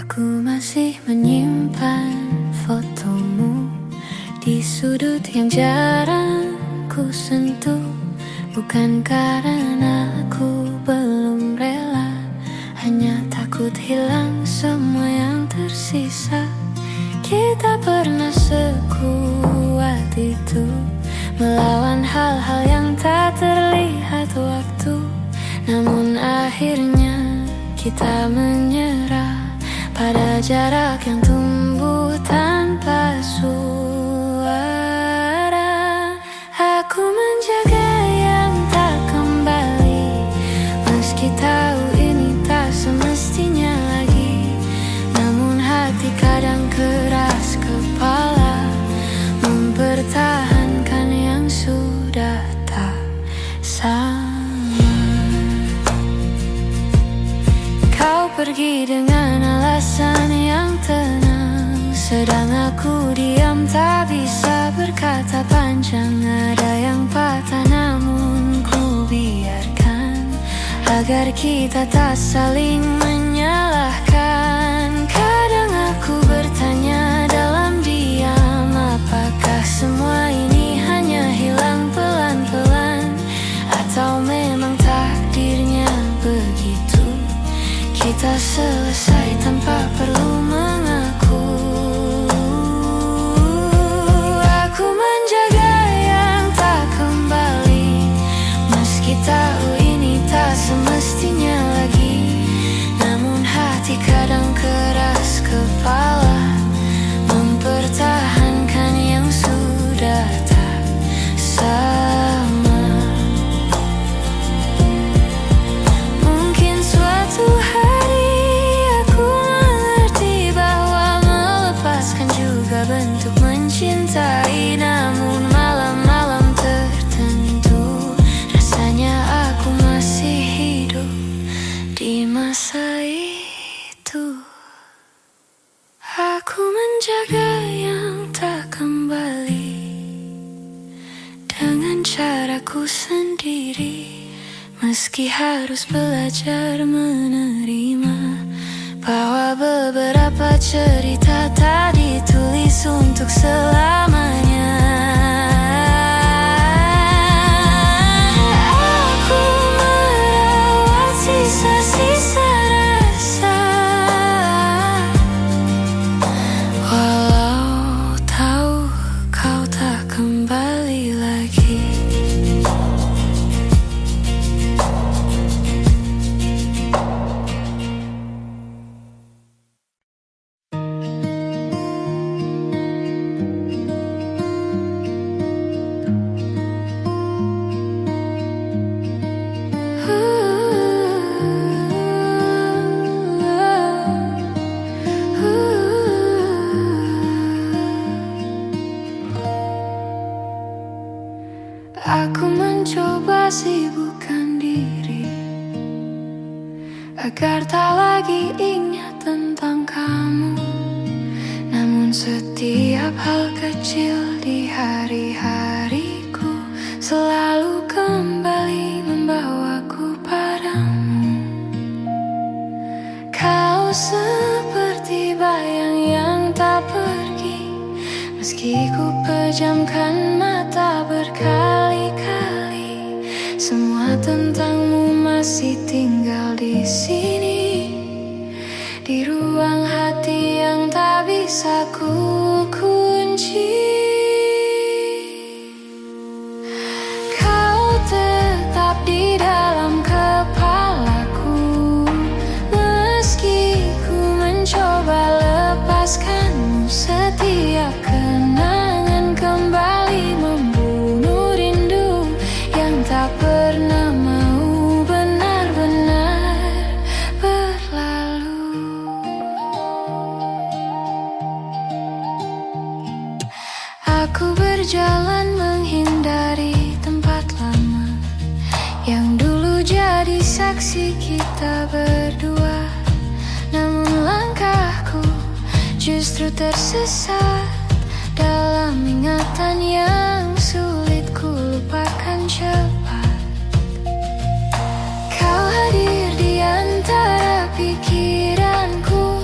Aku masih menyimpan fotomu di sudut yang jarang ku sentuh. Bukan karena aku belum rela, hanya takut hilang semua yang tersisa. Kita pernah sekuat itu, melawan hal-hal yang tak terlihat waktu. Namun akhirnya kita menyerah pada jarak yang tumbuh tanpa suara. Aku menjaga yang tak kembali, meski tahu ini tak semestinya lagi. Namun hati kadang keras kepala, mempertahankan yang sudah tak sama. Kau pergi dengan alasan yang tenang, sedang aku diam tak bisa berkata panjang. Ada yang patah namun ku biarkan, agar kita tak saling menyalahkan. Kadang aku bertanya dalam diam, apakah semua ini hanya hilang pelan-pelan, atau memang takdirnya begitu. Kita selesai tanpa perlu mengaku. Aku menjaga yang tak kembali, meski tahu ini tak semestinya lagi. Namun hati kadang keras kepala, mempertahankan yang sudah tak sama. Mungkin suatu hari aku mengerti bahwa melepaskan juga bentuk mencintai. Namun malam-malam tertentu rasanya aku masih hidup di masa itu. Aku menjaga yang tak kembali dengan caraku sendiri, meski harus belajar menerima bahwa beberapa cerita tak ditulis untuk selamanya. Aku merawat sisa-sisa rasa, walau tahu kau tak kembali lagi. Aku mencoba sibukkan diri agar tak lagi ingat tentang kamu. Namun setiap hal kecil di hari-hariku selalu kembali membawaku padamu. Kau seperti bayang yang tak pergi, meski ku pejamkan mata berkali-kali. Semua tentangmu masih tinggal di sini, di ruang hati yang tak bisa ku kunci. Kau tetap di dalam kepalaku, meski ku mencoba lepaskanmu. Setiap kenangan kembali membunuh rindu yang tak pernah mau benar-benar berlalu. Aku berjalan menghindari tempat lama yang dulu jadi saksi kita berdua. Namun langkahku justru tersesat dalam ingatan yang sulit ku lupakan cepat. Kau hadir di antara pikiranku,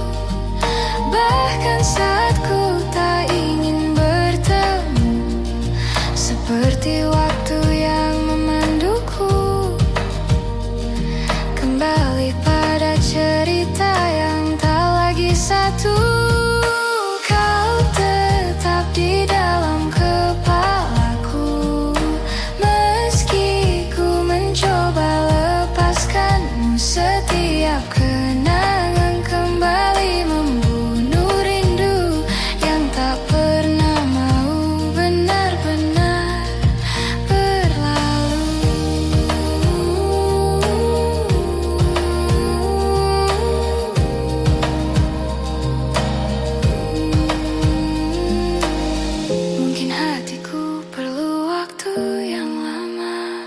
satu. Kau tetap di dalam kepalaku, meski ku mencoba lepaskanmu. Setiap kenangan kembali membunuh rindu yang tak pernah mau benar-benar berlalu. Mungkin hatiku perlu waktu yang lama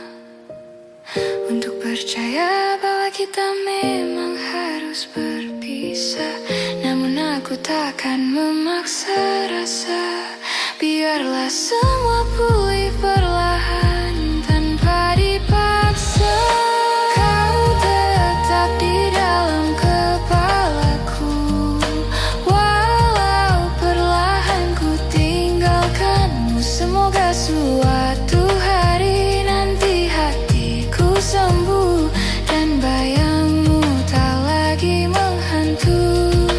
untuk percaya bahwa kita memang harus berpisah. Namun aku takkan memaksa rasa. Biarlah semua pulih perlahan tanpa dipaksa. Kau tetap di dalam kepalaku, walau perlahan ku tinggalkanmu. Semoga suatu hari nanti hatiku sembuh dan bayangmu tak lagi menghantui.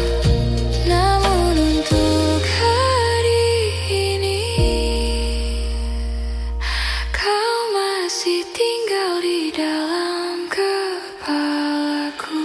Namun untuk hari ini kau masih tinggal di dalam kepalaku.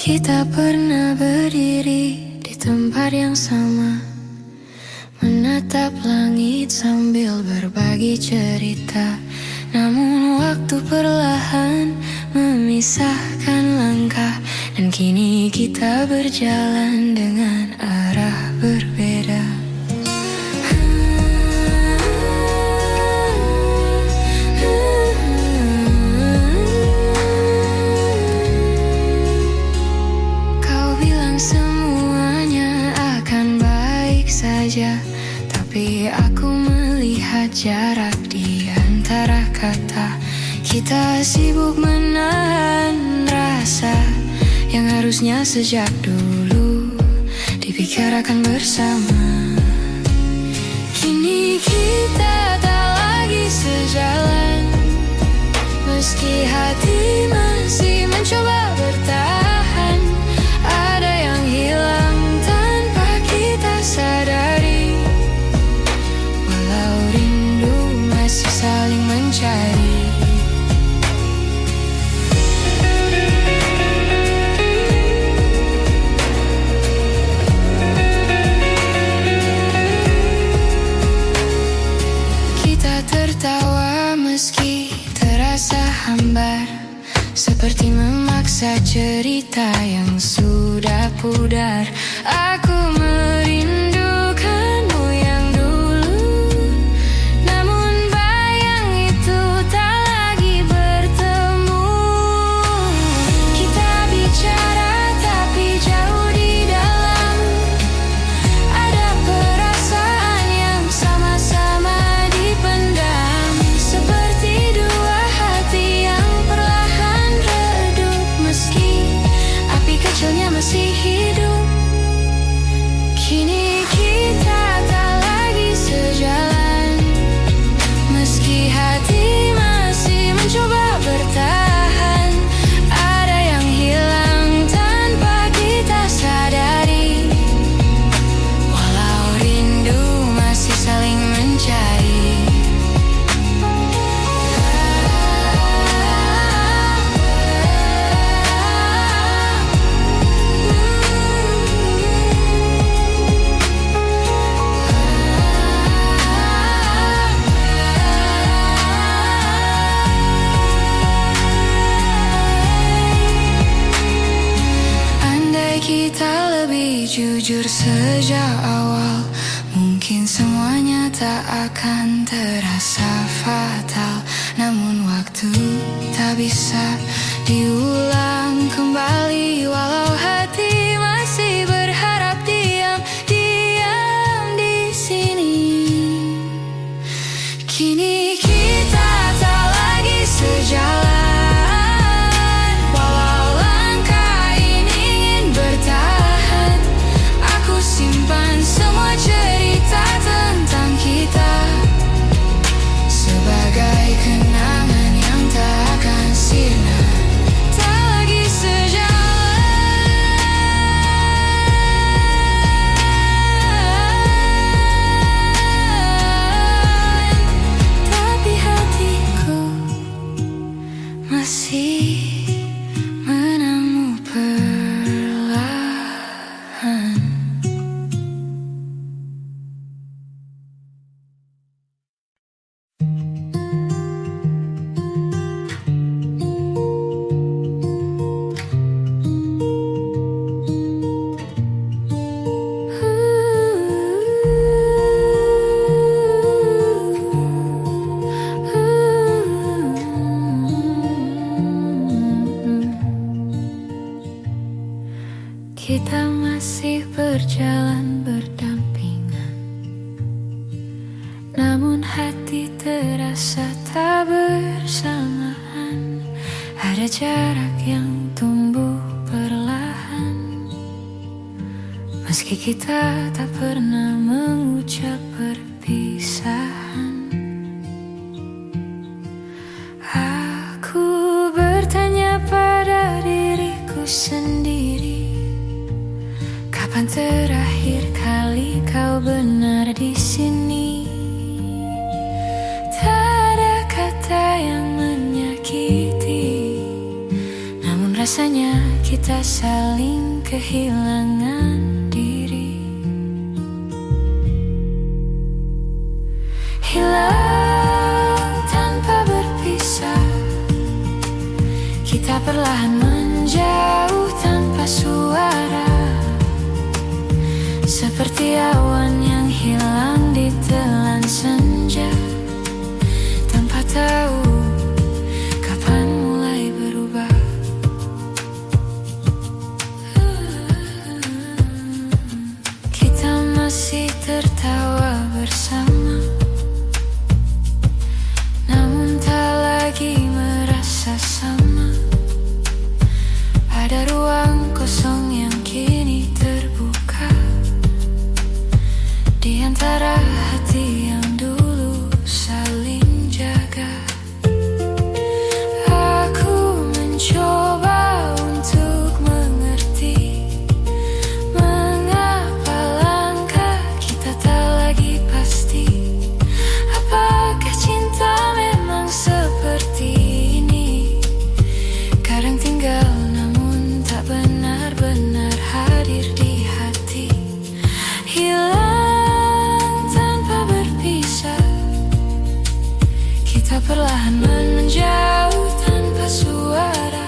Kita pernah berdiri di tempat yang sama, menatap langit sambil berbagi cerita. Namun waktu perlahan memisahkan langkah, dan kini kita berjalan dengan arah berbeda. Kau bilang semuanya akan baik saja, tapi aku melihat jarak di antara kata. Kita sibuk menahan rasa yang harusnya sejak dulu dibicarakan bersama. Kini kita tak lagi sejalan, meski hati masih mencoba bertahan. Ada yang hilang tanpa kita sadari, walau rindu masih saling mencari. Kita tertawa meski terasa hambar, seperti memaksa cerita yang sudah pudar. Aku merindukanmu yang dulu, namun bayang itu tak lagi bertemu. Kita bicara tapi jauh di dalam, ada perasaan yang sama-sama dipendam, seperti dua hati yang perlahan redup. Meski api kecilnya masih hidup, kini jujur sejak awal, mungkin semuanya tak akan terasa fatal. Namun waktu tak bisa diulang kembali, walau hati masih berharap diam di sini. Kini kita tak lagi sejalan, walau langkah ini ingin bertahan. Aku simpan semua cerita tentang kita sebagai kenangan yang tak akan sirna. Tak lagi sejalan, tapi hatiku masih menamu perlahan. Kita masih berjalan berdampingan, namun hati terasa tak bersamaan. Ada jarak yang tumbuh perlahan, meski kita tak pernah mengucap perpisahan. Aku bertanya pada diriku sendiri, kapan terakhir kali kau benar di sini? Tak ada kata yang menyakiti, namun rasanya kita saling kehilangan diri. Hilang tanpa berpisah, kita perlahan menjauh tanpa suara, seperti awan yang hilang di telan senja, tanpa tahu kapan mulai berubah. Kita masih tertawa bersama, namun tak lagi merasa sama. Ada ruang kosong yang kini terbuka di antara hati yang dulu saling jaga. Aku mencoba untuk mengerti mengapa langkah kita tak lagi pasti. Apakah cinta memang seperti ini? Kadang tinggal namun tak benar-benar hadir di hati. Hilang tanpa berpisah, kita perlahan menjauh tanpa suara,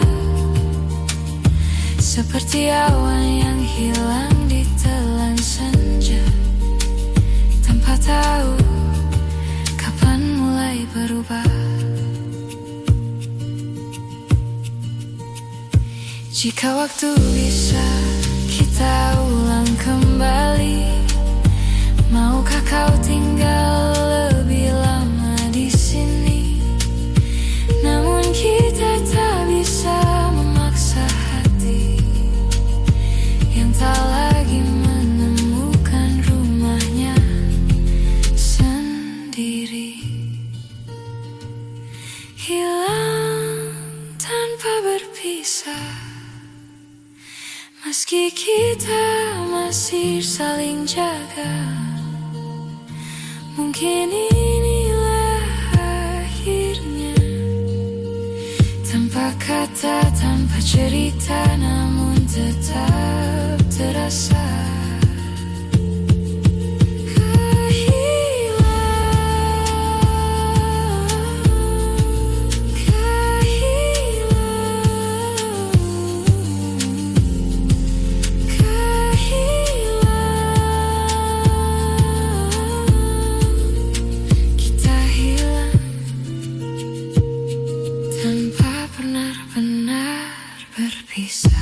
seperti awan yang hilang di telan senja, tanpa tahu kapan mulai berubah. Jika waktu bisa kita ulang kembali, maukah kau tinggal lebih lama di sini? Namun kita tak bisa memaksa hati yang tak lagi menemukan rumahnya sendiri. Hilang tanpa berpisah, meski kita masih saling jaga. Mungkin inilah akhirnya, tanpa kata, tanpa cerita, namun tetap terasa. Kehilangan terpisah.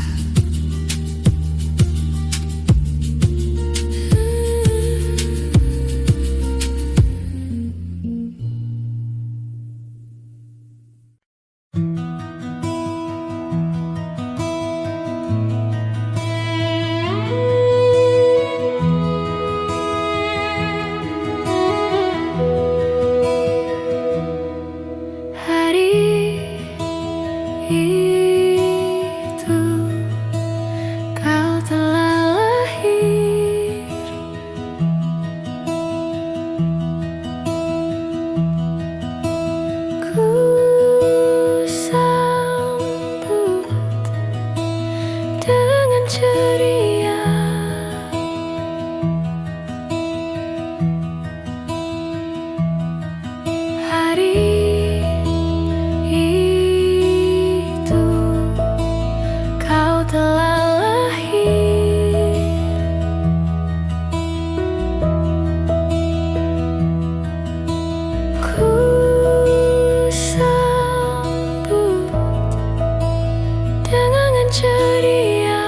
Hari itu kau telah lahir, ku sambut dengan ceria. Hari itu kau telah lahir, ku sambut dengan ceria.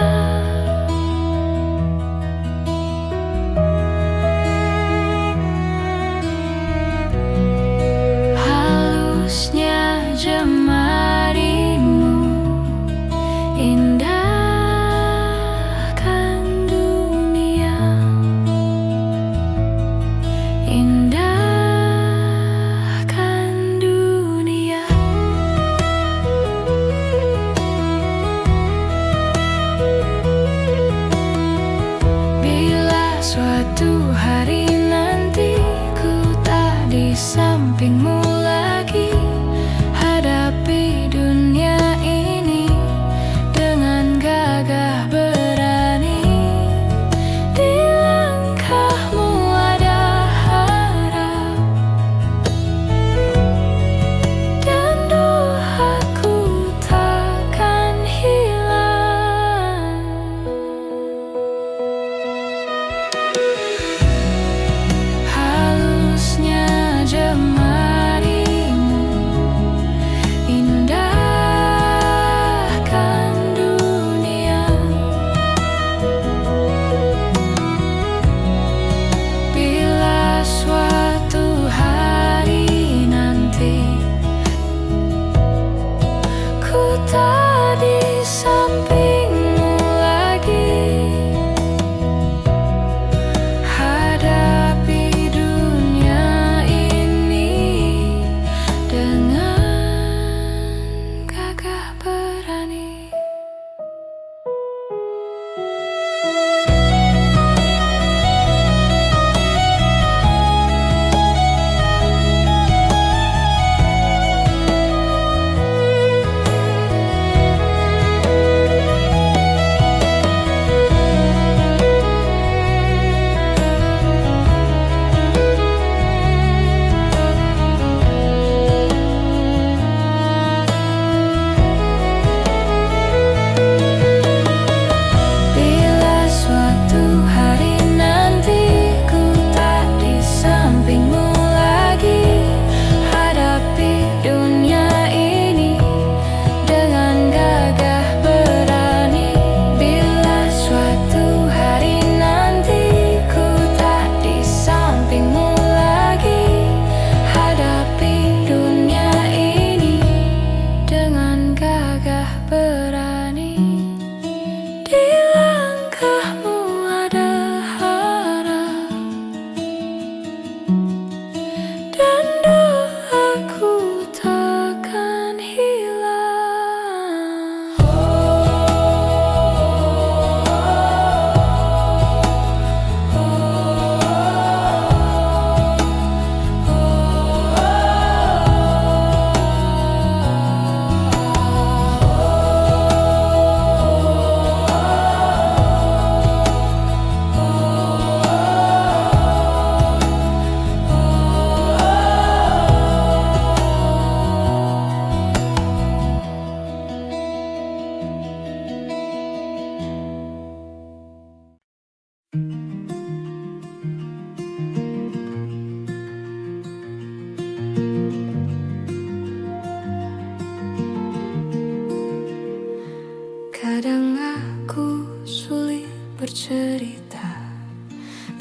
Kadang aku sulit bercerita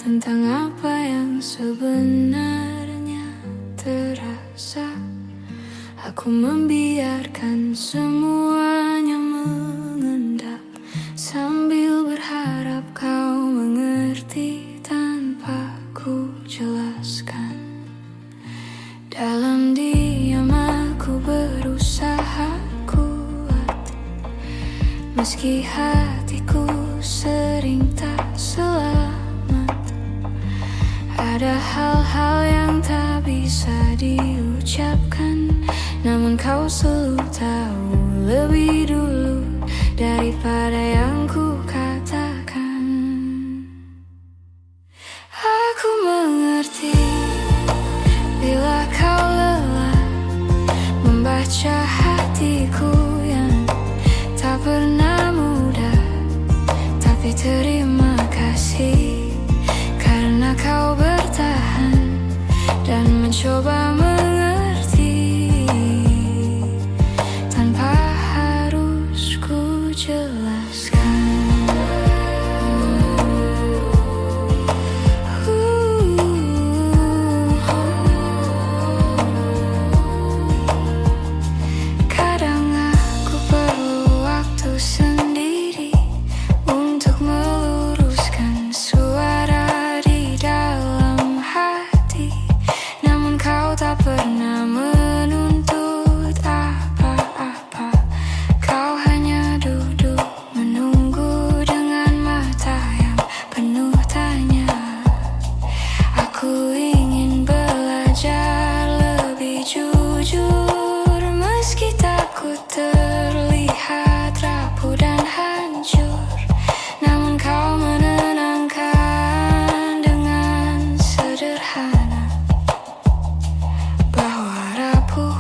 tentang apa yang sebenarnya terasa. Aku membiarkan semuanya mengendap sambil berharap kau mengerti tanpa ku jelaskan. Dalam diam aku berusaha kuat, meski hatiku sering tak selamat. Ada hal-hal yang tak bisa diucapkan, namun kau selalu tahu lebih dulu daripada yang ku katakan. Aku mengerti bila kau lelah membaca hatiku yang tak pernah mudah. Tapi terima kasih karena kau bertahan dan mencoba mengerti tanpa harus ku jelaskan. Kadang aku perlu waktu sendiri untuk meluruskan suara di dalam hati, namun kau tak pernah menuntut apa-apa. Kau hanya duduk menunggu dengan mata yang penuh tanya. Aku ingin belajar lebih jujur, meski takut terlihat rapuh dan hancur. Namun kau menenangkan dengan sederhana bahwa rapuh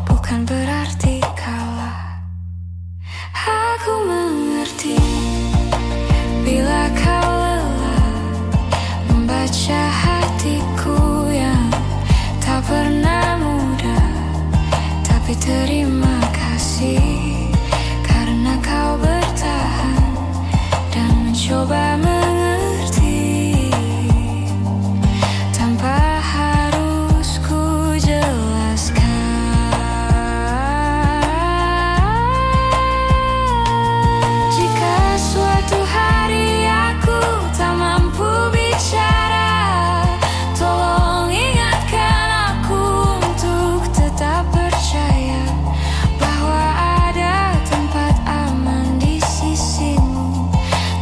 bukan berarti kalah. Aku mengerti bila kau lelah membaca hatiku yang tak pernah mudah. Tapi terima kasih karena kau bertahan dan mencoba mengerti tanpa harus ku jelaskan. Jika suatu hari aku tak mampu bicara, tolong ingatkan aku untuk tetap percaya bahwa ada tempat aman di sisimu,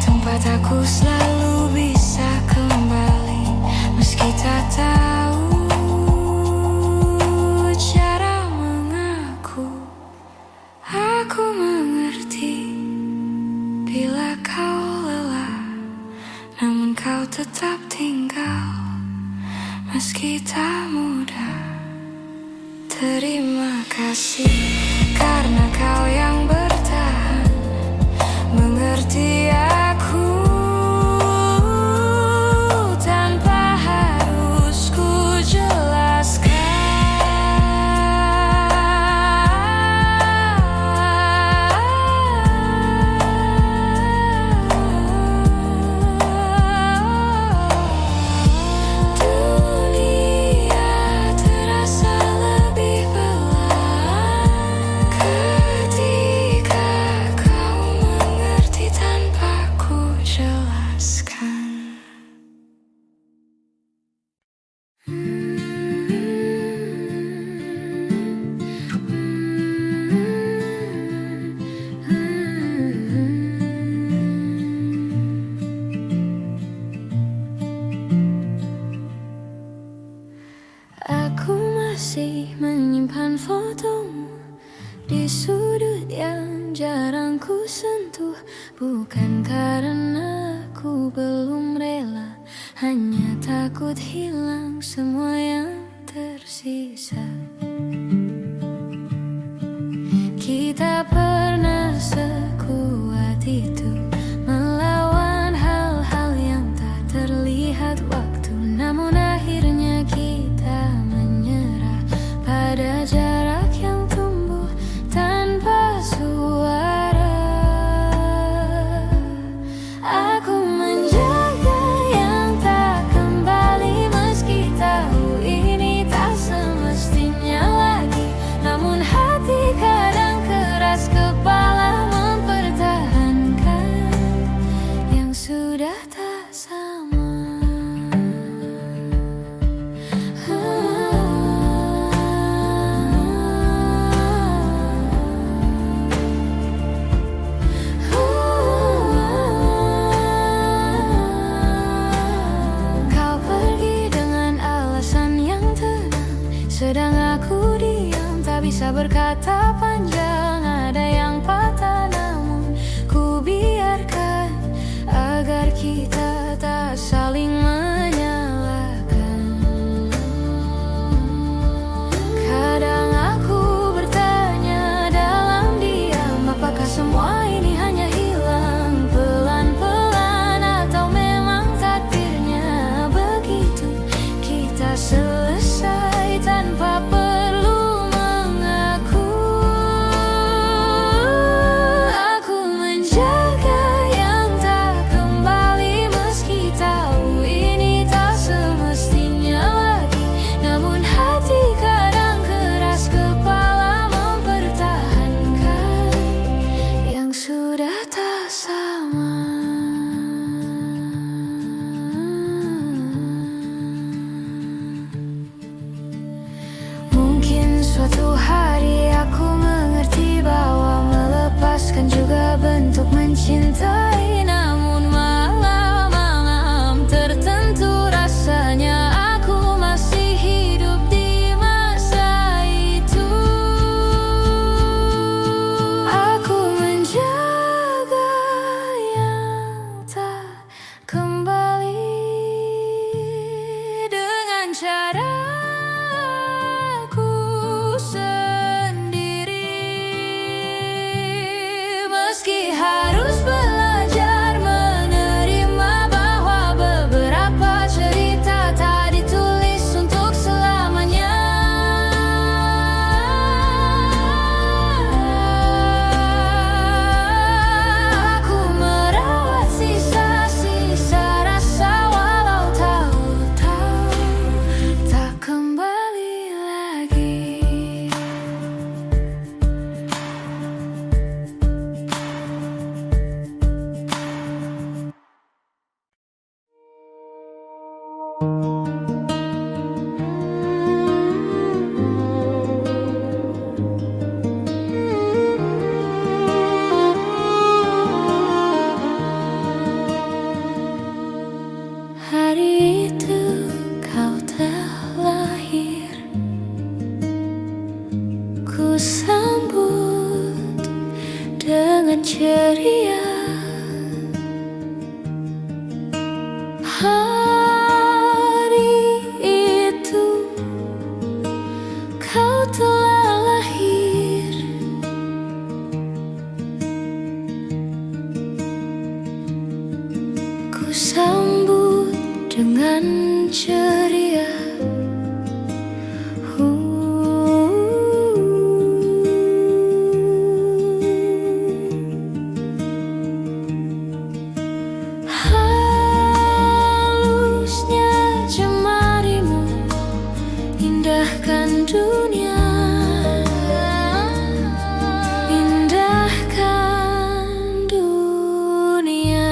tempat aku selalu bisa kembali meski tak tahu cara mengaku. Aku mengerti bila kau lelah, namun kau tetap tinggal meski tak mudah. Terima kasih karena kau yang bertahan mengerti aku tanpa harus ku jelaskan. Dunia terasa lebih pelan ketika kau mengerti tanpa ku jelaskan. Aku masih menyimpan fotomu di sudut yang jarang ku sentuh. Bukan karena ku belum rela, hanya takut hilang semua yang tersisa. Kita pernah sekuat itu melawan hal-hal yang tak terlihat waktu, namun akhirnya kita menyerah pada jarak yang tumbuh tanpa suara. bisa berkata panjang, ada yang patah namun ku biarkan agar kita tak saling menyalahkan. Kadang aku bertanya dalam diam, apakah semua ini hanya hilang pelan-pelan, atau memang takdirnya begitu kita selesai tanpa perlu mengaku. Aku menjaga yang tak kembali, meski tahu ini tak semestinya lagi. Namun hati kadang keras kepala mempertahankan yang sudah tak sama. Mungkin suatu hari aku mengerti bahwa melepaskan juga bentuk mencintai. Namun malam-malam tertentu rasanya aku masih hidup di masa itu. Aku menjaga yang tak kembali dengan caraku sendiri, meski harus belajar menerima bahwa beberapa cerita tak ditulis untuk selamanya. Aku merawat sisa-sisa rasa walau tahu-tahu tak kembali lagi. Hari itu kau telah lahir, ku sambut dengan ceria. Hari itu kau telah lahir, ku sambut dengan ceria. Halusnya jemarimu indahkan dunia, indahkan dunia.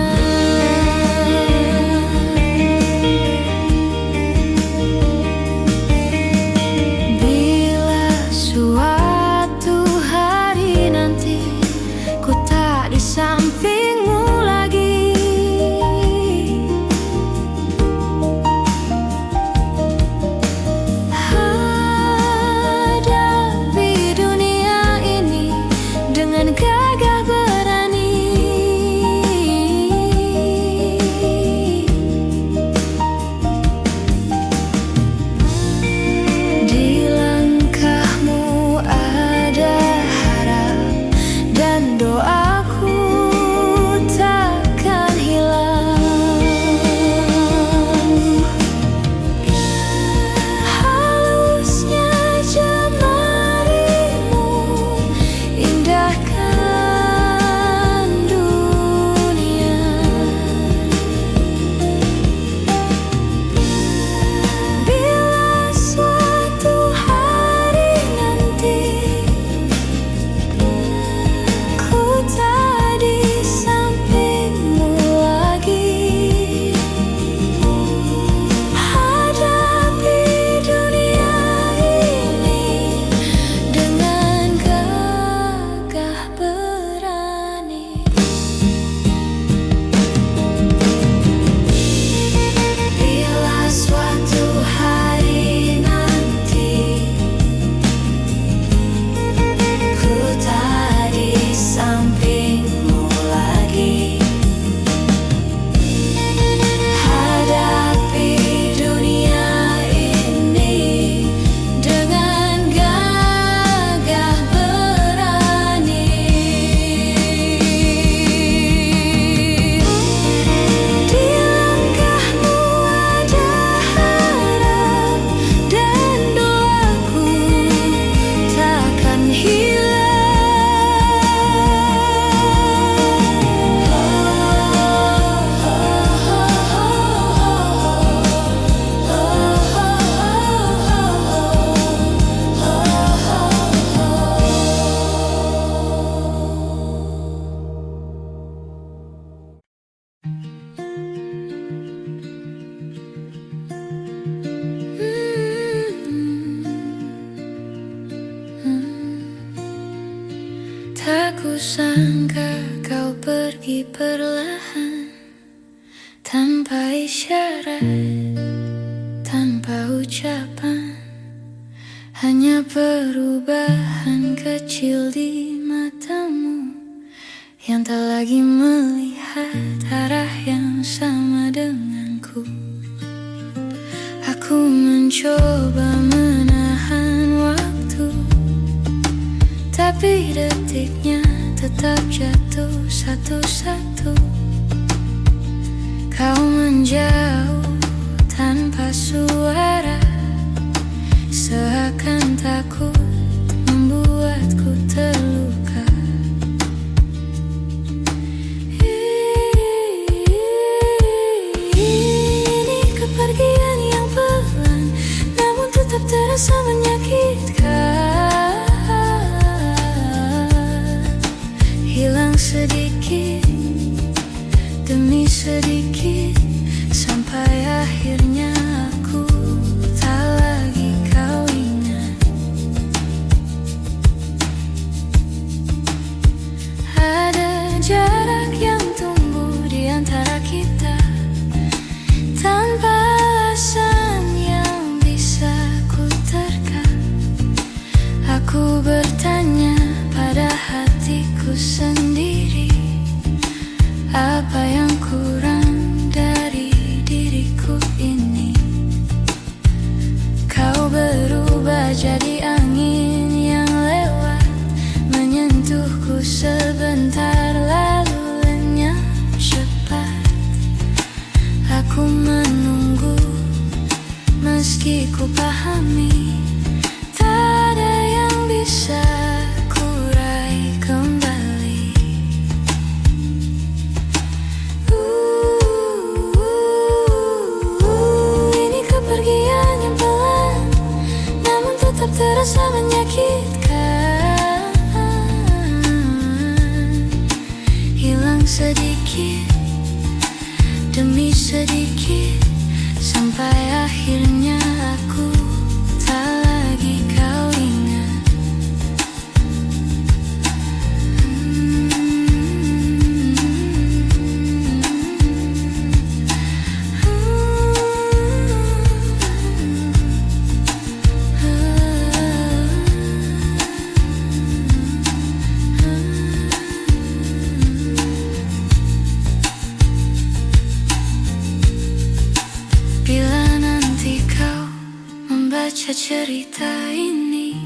sangka kau pergi perlahan, tanpa isyarat, tanpa ucapan. Hanya perubahan kecil di matamu yang tak lagi melihat arah yang sama denganku. Aku mencoba menahan waktu, tapi detiknya tetap jatuh satu-satu. Kau menjauh tanpa suara, seakan takut membuatku terluka. Ini kepergian yang pelan, namun tetap terasa menyakitkan. Hilang sedikit demi sedikit, sampai akhirnya aku tak lagi kau ingat. Ada jarak yang tumbuh di antara kita, tanpa alasan yang bisa ku terka. Aku bertanya pada hatiku sendiri, apa yang kurang dari diriku ini? Kau berubah jadi angin yang lewat, menyentuhku sebentar lalu lenyap cepat. Aku menunggu meski ku pahami tak ada yang bisa ku raih kembali. Ini kepergian yang pelan, namun tetap terasa menyakitkan. Hilang sedikit demi sedikit, sampai akhirnya aku tak lagi kau ingat. Bila nanti kau membaca cerita ini,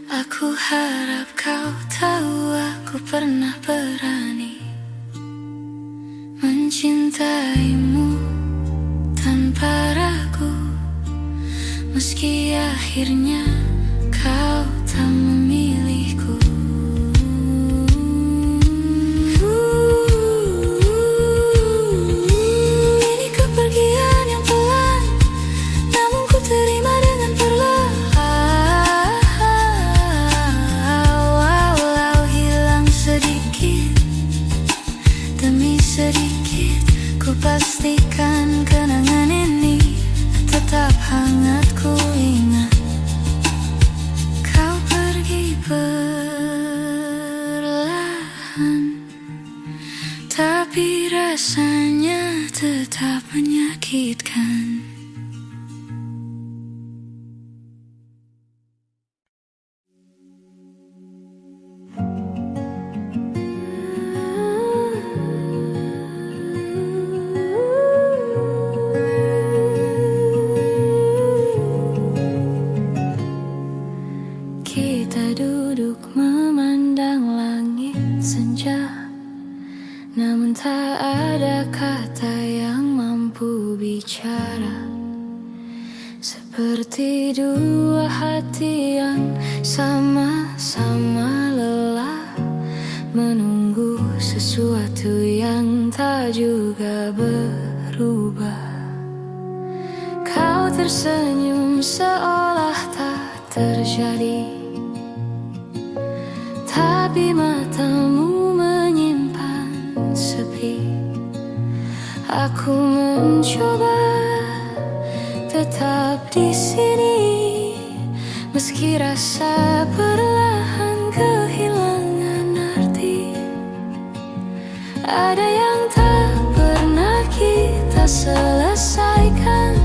aku harap kau tahu aku pernah berani mencintaimu tanpa ragu, meski akhirnya kau tak memilihku. Ini kepergian yang pelan, namun ku terima dengan perlahan. Walau hilang sedikit demi sedikit, ku pastikan kenangan ini tetap hangat ku ingat. Kau pergi perlahan, tapi rasanya tetap menyakitkan. Kita duduk memandang langit senja, namun tak ada kata yang mampu bicara. Seperti dua hati yang sama-sama lelah, menunggu sesuatu yang tak juga berubah. Kau tersenyum seolah tak terjadi, tapi matamu menyimpan sepi. Aku mencoba tetap di sini, meski rasa perlahan kehilangan arti. Ada yang tak pernah kita selesaikan,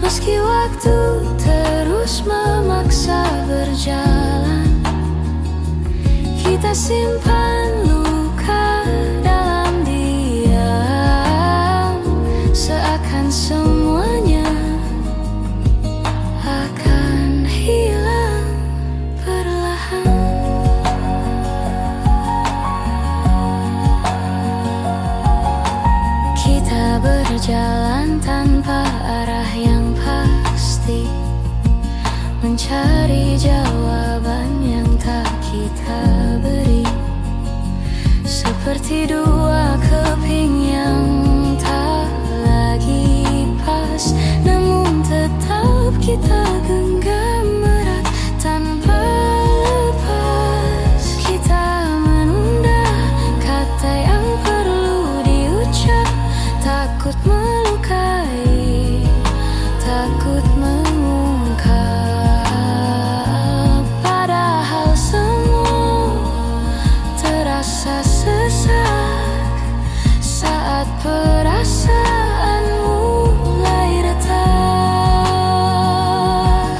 meski waktu terus memaksa berjalan. Kita simpan luka dalam diam, seakan semuanya akan hilang perlahan. Kita berjalan tanpa arah yang pasti, mencari jawaban yang tak kita beri, seperti dua keping yang tak lagi pas, namun tetap kita genggam erat tanpa lepas. Kita menunda kata yang perlu diucap, takut melukai, takut mengungkap. Padahal semua terasa sesak saat perasaan mulai retak.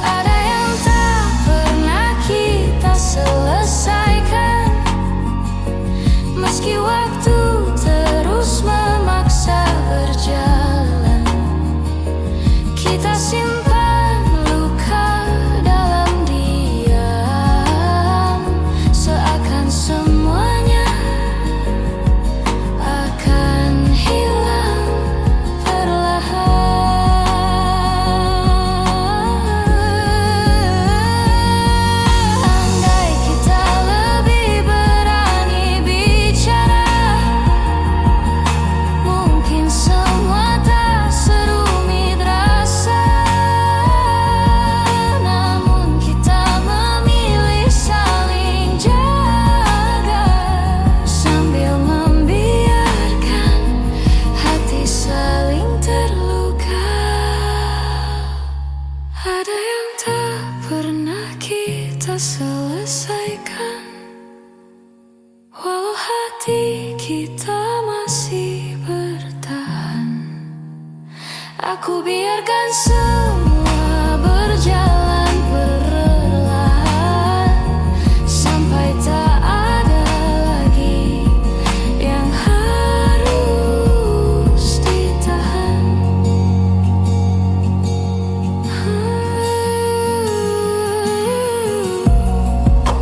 Ada yang tak pernah kita selesaikan, meski waktu terus memaksa berjalan. Kita simpan luka dalam diam, seakan semuanya akan hilang perlahan. Andai kita lebih berani bicara, mungkin semua tak serumit rasa. Namun kita memilih saling jaga, sambil membiarkan hati saling terluka. Ada yang tak pernah kita selesaikan, walau hati kita masih bertahan. Aku biarkan semua berjalan perlahan, sampai tak ada lagi yang harus ditahan.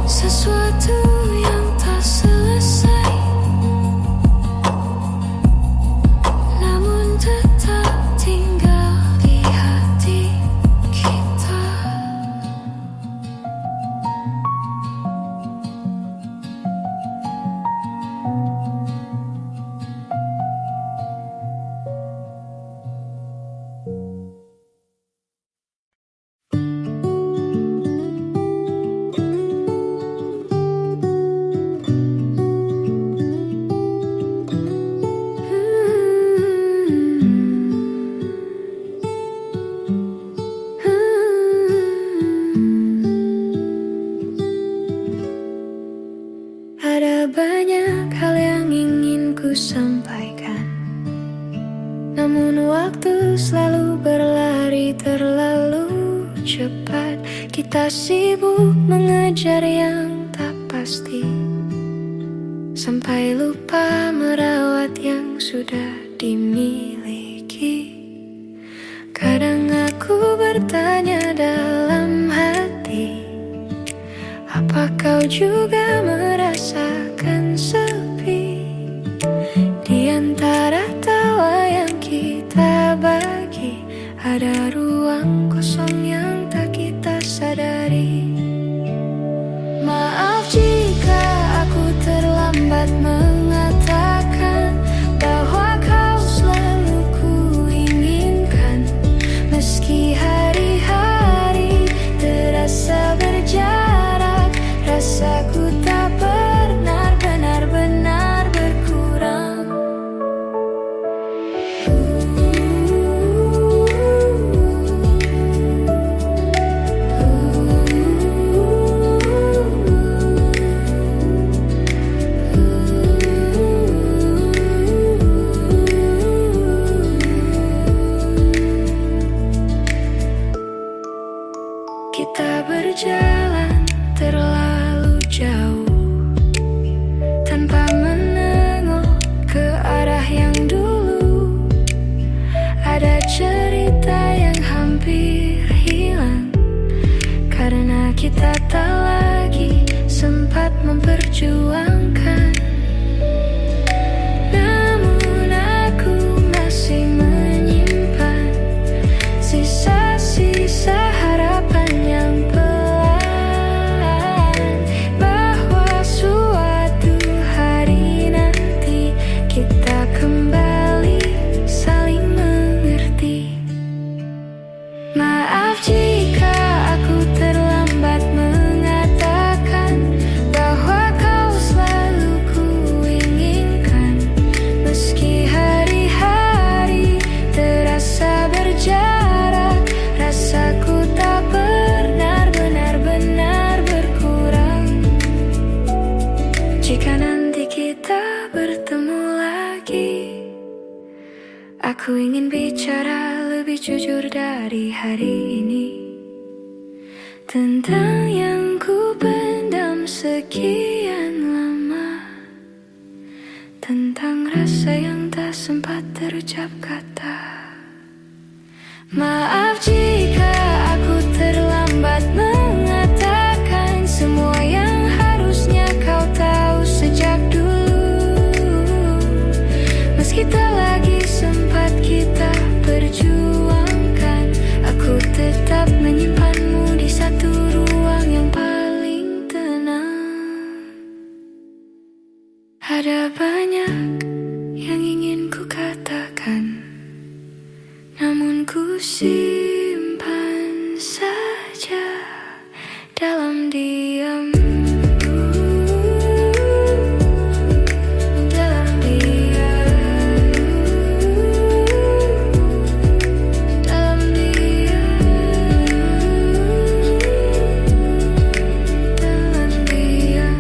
Sesuatu yang tak selesai, namun tetap tinggal di hati kita. Ada banyak hal yang ingin ku sampaikan, namun waktu selalu berlari terlalu cepat. Kita sibuk mengejar yang tak pasti, sampai lupa merawat yang sudah dimiliki. Kadang aku bertanya dalam hati, apa kau juga merasakan sepi? Di antara tawa yang kita bagi, ada ruang kosong yang tak kita sadari. Maaf jika aku terlambat mengatakan bahwa kau selalu ku inginkan, meski hari-hari terasa berjarak. Rasaku tak pernah bertemu lagi. Aku ingin bicara lebih jujur dari hari ini, tentang yang ku pendam sekian lama, tentang rasa yang tak sempat terucap kata. Maaf jika aku terlambat mengatakan semua yang harusnya kau tahu sejak dulu. Meski tak lagi sempat kita perjuangkan, aku tetap menyimpanmu di satu ruang yang paling tenang. Ada banyak yang ingin ku katakan, namun ku simpan saja dalam diam. Dalam diam. Dalam diam. Dalam diam.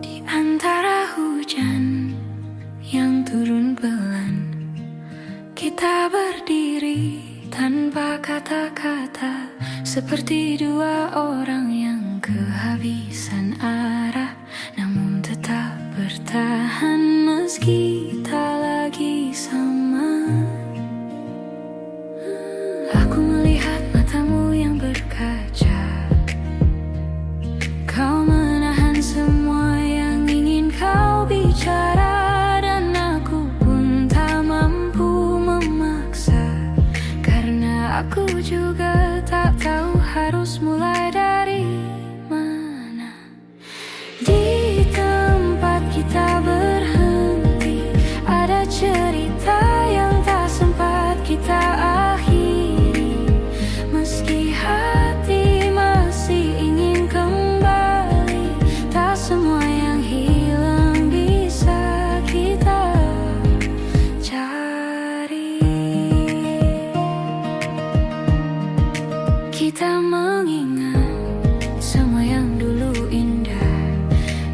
Di antara hujan yang turun pelan, kita berdiri tanpa kata-kata, seperti dua orang yang kehabisan arah, namun tetap bertahan meski tak lagi sama. Aku melihat matamu yang berkaca, kau menahan semua yang ingin kau bicara, dan aku pun tak mampu memaksa, karena aku juga tak tahu harus mulai dari mana. Di tempat kita berhenti, ada cerita yang tak sempat kita akhiri. Meski hati masih ingin kembali, tak semua yang hilang bisa kita cari. Kita mengingat semua yang dulu indah,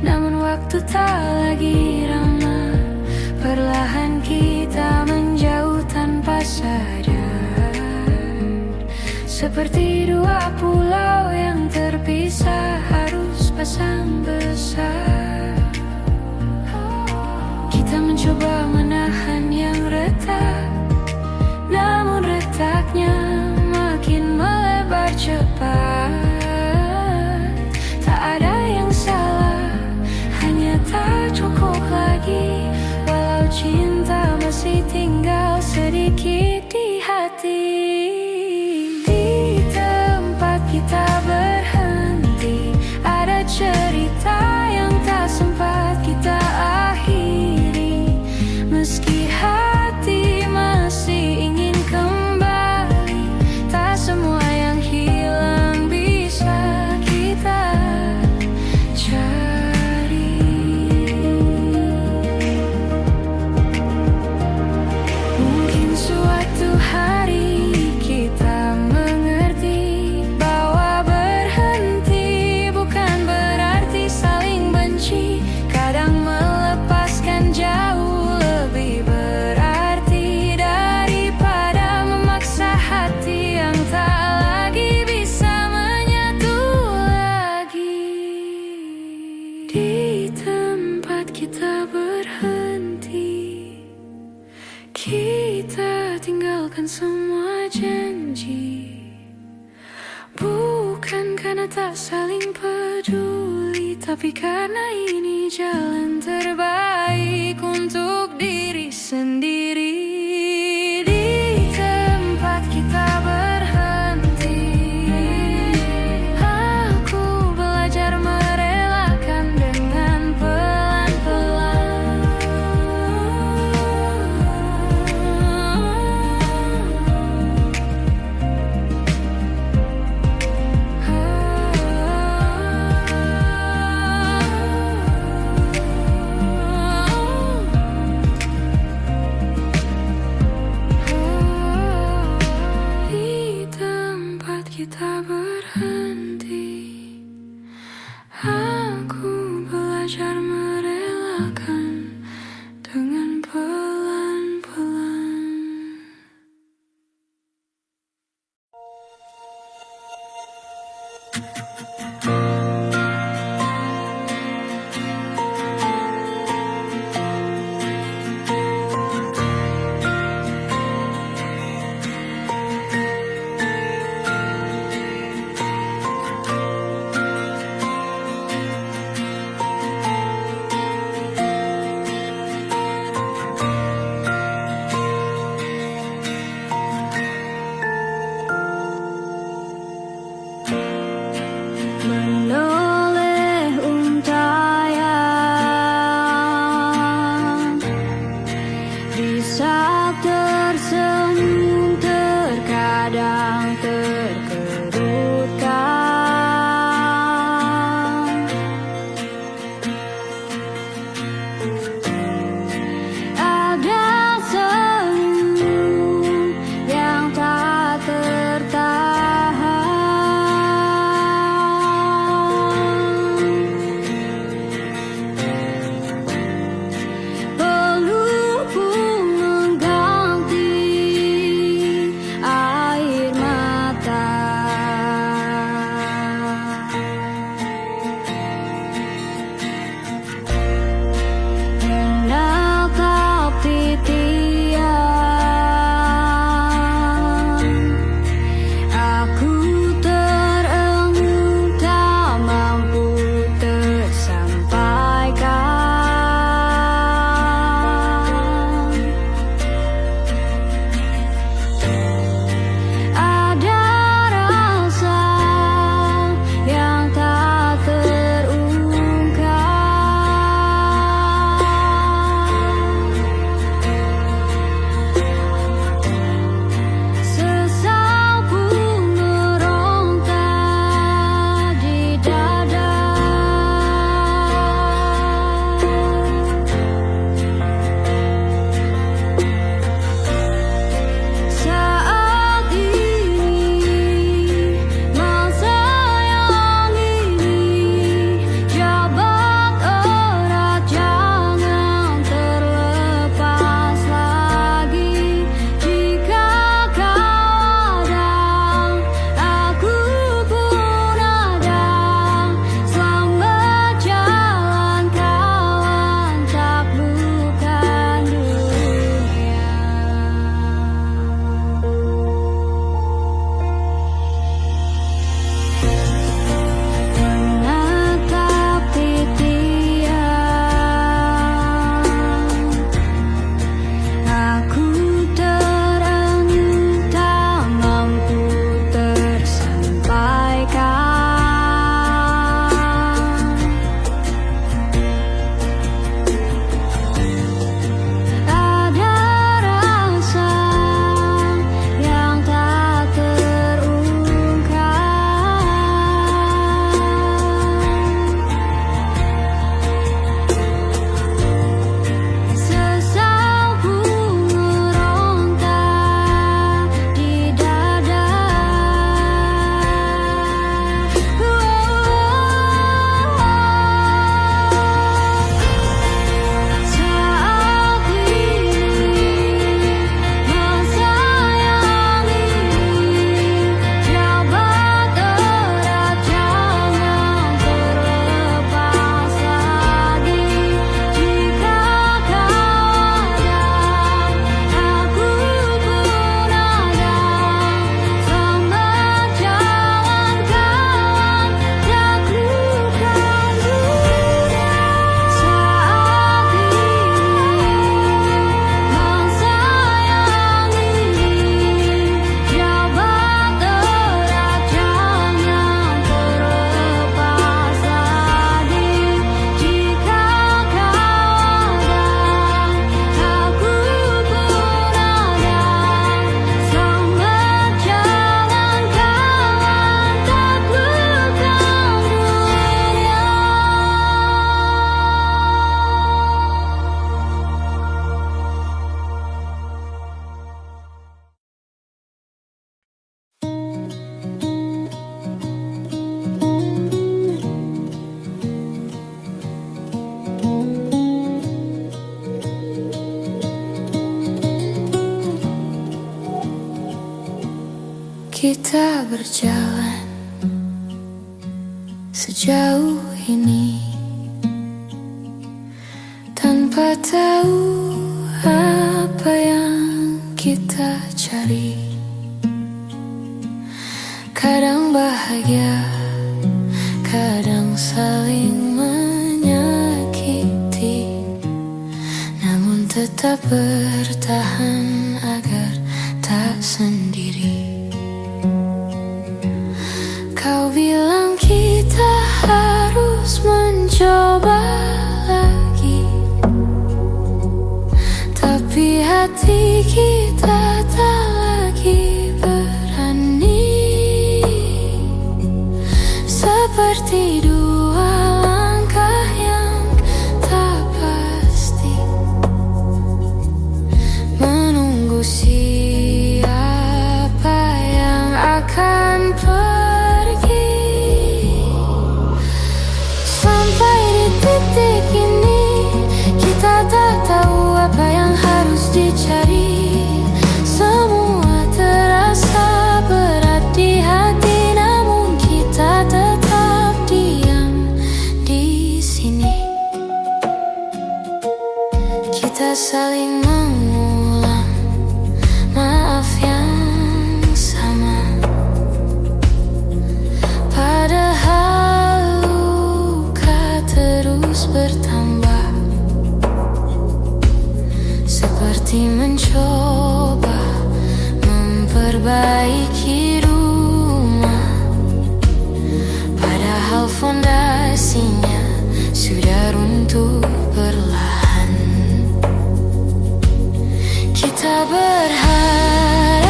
namun waktu tak lagi ramah. Perlahan kita menjauh tanpa sadar, seperti dua pulau yang terpisah harus pasang besar. Kita mencoba menahan yang retak, namun retaknya makin melebar cepat. Tak ada yang salah, hanya tak cukup lagi, walau cinta masih tinggal sedikit di hati. Di tempat kita berhenti, ada cerita yang tak sempat kita akhiri. Meski hati masih ingin kembali, tak semua yang hilang bisa kita cari. Mungkin suatu hari kita mengerti bahwa berhenti bukan berarti saling benci. Kadang melepaskan jauh lebih berarti daripada memaksa hati yang tak lagi bisa menyatu lagi. Di tempat kita berhenti, kita tinggalkan semua janji, bukan karena tak saling peduli, tapi karena ini jalan terbaik untuk diri sendiri. Di tempat kita berhenti, aku belajar merelakan dengan pelan-pelan. kita berjalan sejauh ini tanpa tahu apa yang kita cari. Kadang bahagia, kadang saling menyakiti, namun tetap bertahan agar tak sendiri. Kau bilang kita harus mencoba lagi, tapi hati kita tak lagi berani. Seperti dua langkah yang tak pasti, menunggu siapa yang akan pergi. Sampai di titik ini kita tak tahu apa yang harus dicari. Semua terasa berat di hati, namun kita tetap diam di sini. Kita saling mengulang maaf yang sama, padahal luka terus bertambah. Seperti mencoba memperbaiki rumah, padahal fondasinya sudah runtuh perlahan. Kita berharap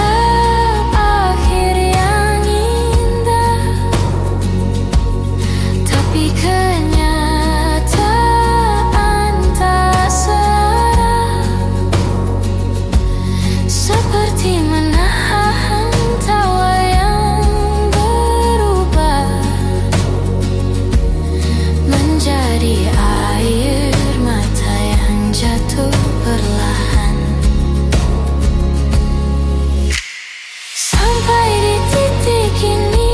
akhir yang indah, tapi kenyataan tak seram. Seperti menahan tawa yang berubah menjadi air mata yang jatuh perlahan. Sampai di titik ini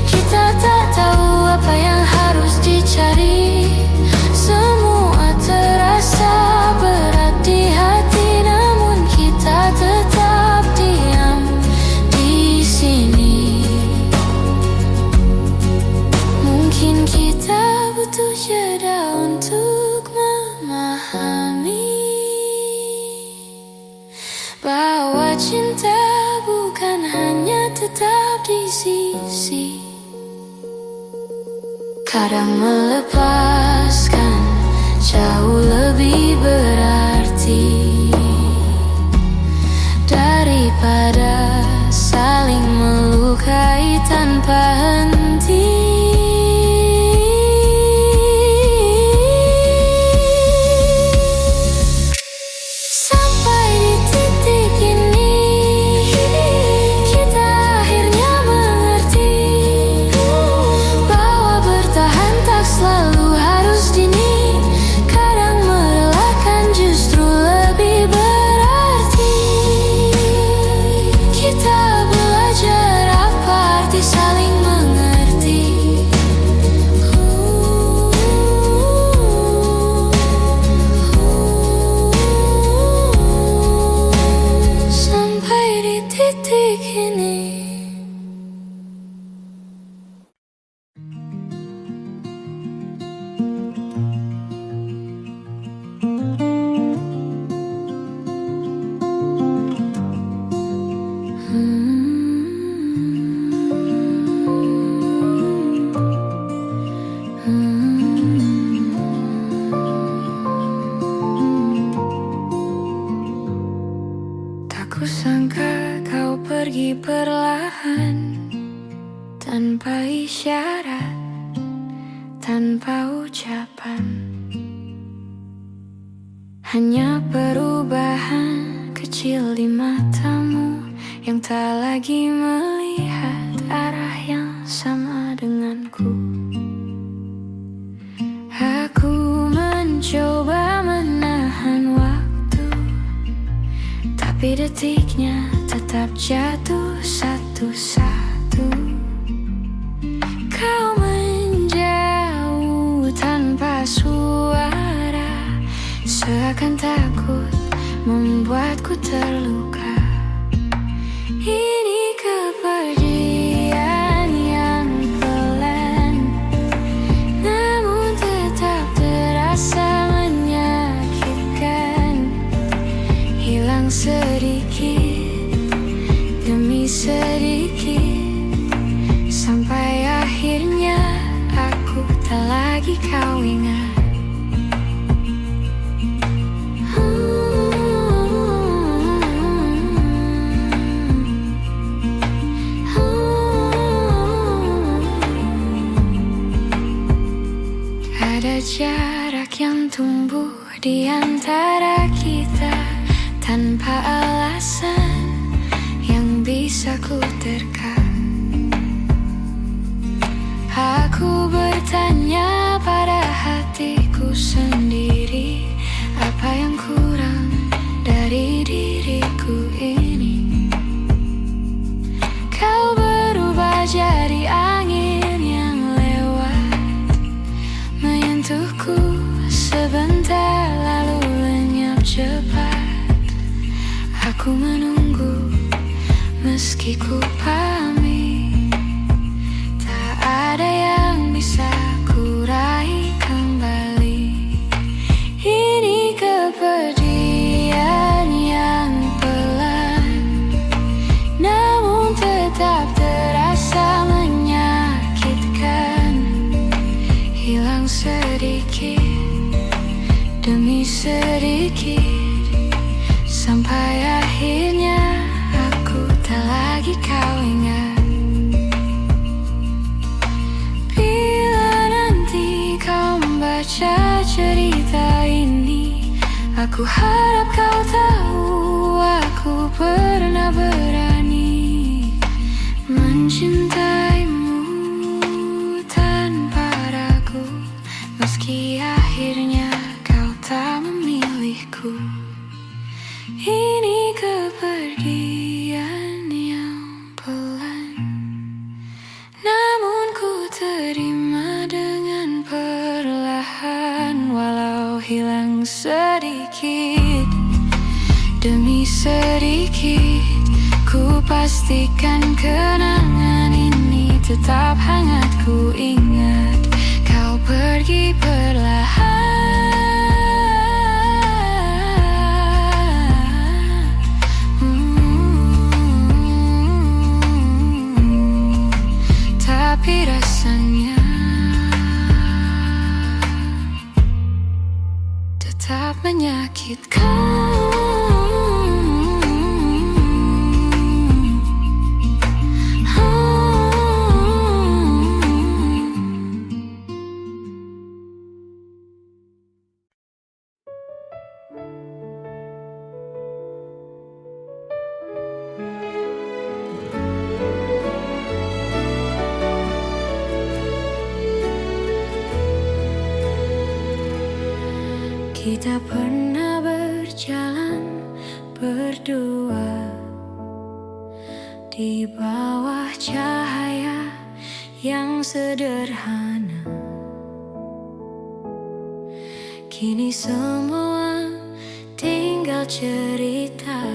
kita tak tahu apa yang harus dicari. Semua terasa berat di hati, namun kita tetap diam di sini. Mungkin kita butuh jeda untuk memahami bahwa cinta bukan hanya tetap di sisi. Kadang melepaskan jauh lebih berarti daripada saling melukai tanpa henti. Sampai di titik ini kita akhirnya mengerti bahwa bertahan tak selalu harus dini. Kadang merelakan justru lebih berarti. Kita belajar apa arti saling mengerti. Sampai di titik ini. Tak kusangka kau pergi perlahan, tanpa isyarat, tanpa ucapan. Hanya perubahan kecil di matamu yang tak lagi melihat arah yang sama denganku. Aku mencoba menahan waktu, tapi detiknya tetap jatuh satu-satu. membuatku terluka. Ini kepergian yang pelan, namun tetap terasa menyakitkan. Hilang sedikit demi sedikit, sampai akhirnya aku tak lagi kau ingat. Ada jarak yang tumbuh di antara kita tanpa alasan yang bisa ku terka. Aku bertanya pada hatiku sendiri, apa yang kurang dari diriku ini? Kau berubah jadi angin yang lewat, menyentuhku sebentar lalu lenyap cepat. Aku menunggu meski ku pamit, tak ada yang bisa ku raih kembali. Ini kepergian yang pelan, namun tetap terasa menyakitkan. Hilang sedikit demi sedikit, sampai akhirnya aku tak lagi kau ingat. Bila nanti kau membaca cerita ini, aku harap kau tahu aku pernah berani mencintaimu tanpa ragu, meski akhirnya kau tak memilihku. Ini kepergian yang pelan, namun ku terima dengan perlahan. Walau hilang sedikit demi sedikit, ku pastikan kenangan ini tetap hangat. Ku ingat kau pergi perlahan, tapi rasanya tetap menyakitkan. Kita pernah berjalan berdua di bawah cahaya yang sederhana. Kini semua tinggal cerita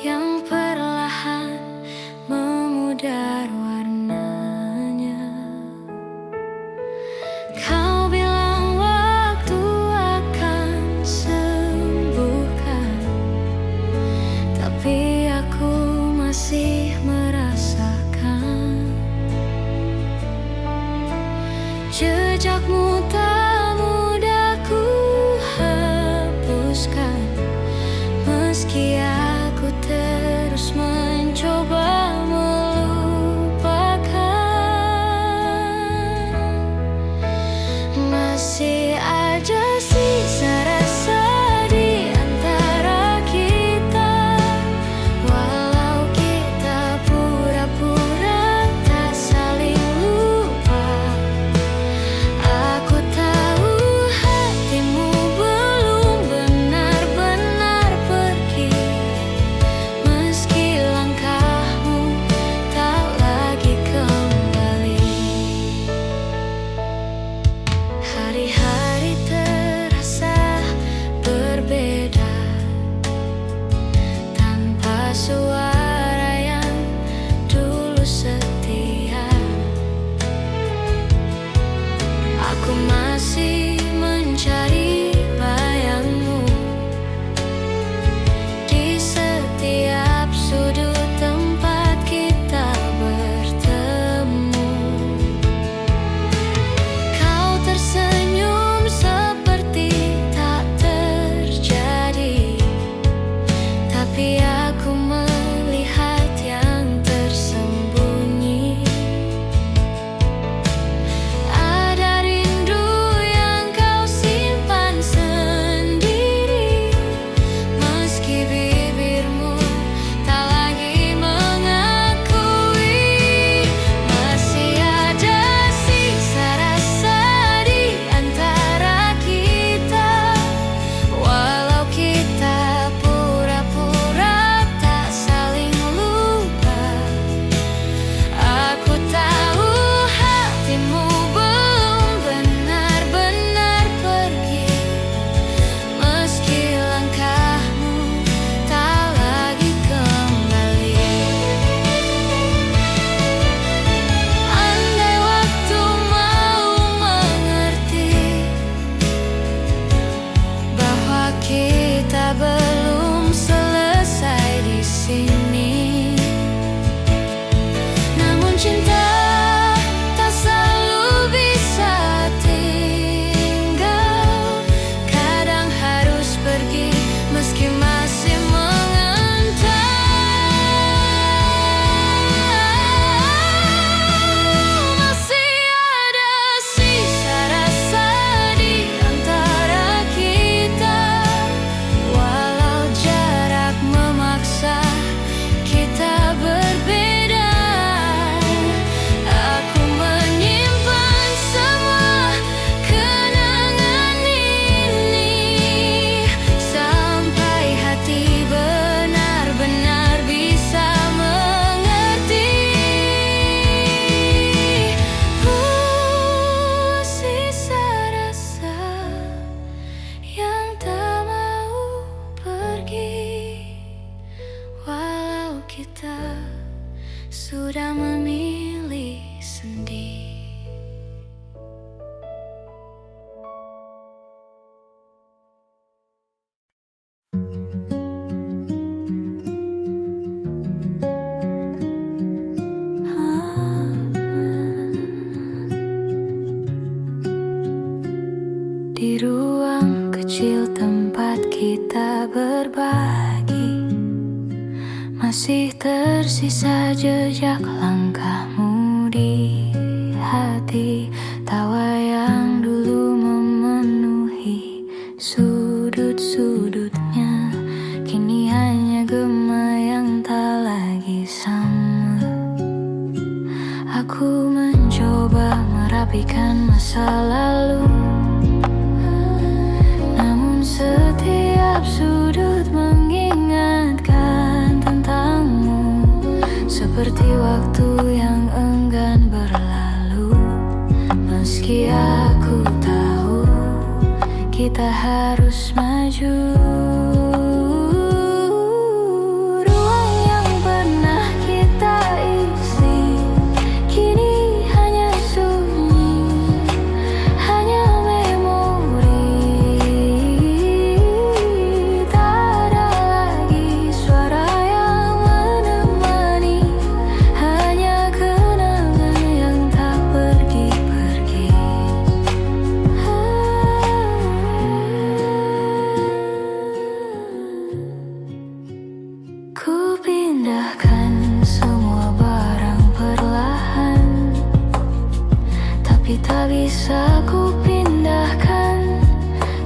yang perlahan memudar warnanya. Kau bilang waktu akan sembuhkan, tapi aku masih merasakan jejakmu tak mudah ku hapuskan. Meski aku terus mencoba melupakan, masih ada sisa rasa di antara kita. Walau kita pura-pura tak saling lupa, aku tak kita sudah memilih sendiri. Di ruang kecil tempat kita berbagi, masih tersisa jejak langkahmu di hati. Tawa yang dulu memenuhi sudut-sudutnya, kini hanya gema yang tak lagi sama. Aku mencoba merapikan masa lalu, setiap sudut mengingatkan tentangmu, seperti waktu yang enggan berlalu. Meski aku tahu kita harus maju. Ruang yang pernah kita isi kini hanya sunyi, hanya pindahkan semua barang perlahan, tapi tak bisa ku pindahkan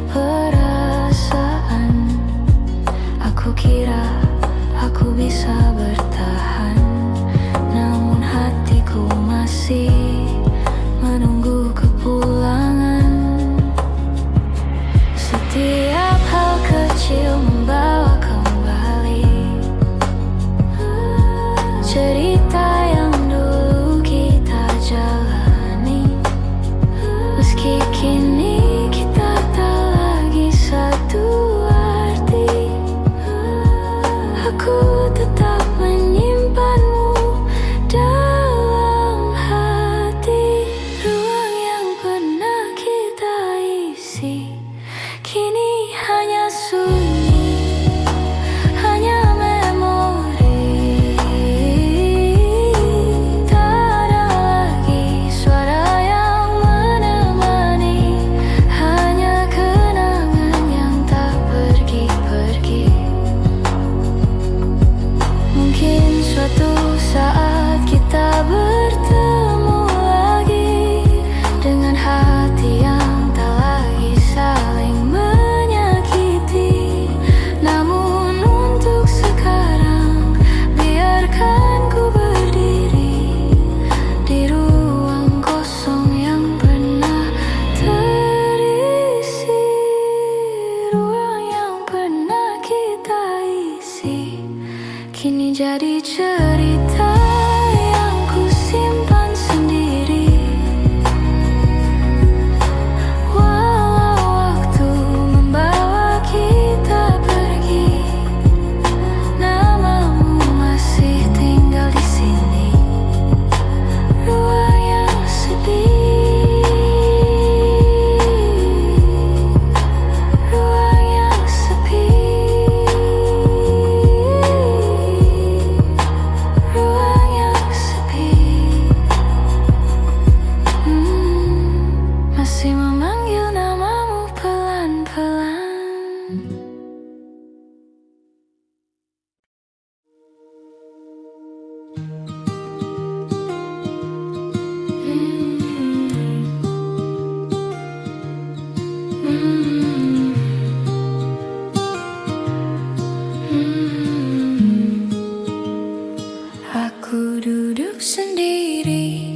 perasaan. Aku kira aku bisa bertahan, namun hatiku masih menunggu kepulangan. Setiap hal kecil membawa cerita yang dulu kita jalani. Meski kini kita tak lagi satu arti, aku tetap menyimpanmu dalam hati. Ruang yang pernah kita isi kini hanya sunyi, hanya saat kita bertemu lagi dengan hati yang tak lagi saling menyakiti. Namun untuk sekarang biarkan ku berdiri di ruang kosong yang pernah terisi. Ruang yang pernah kita isi kini jadi cerita yang ku simpan sendiri. Walau waktu membawa kita pergi, namamu masih tinggal di sini. Ruang yang sepi, ruang yang sepi. Masih memanggil namamu pelan-pelan. Aku duduk sendiri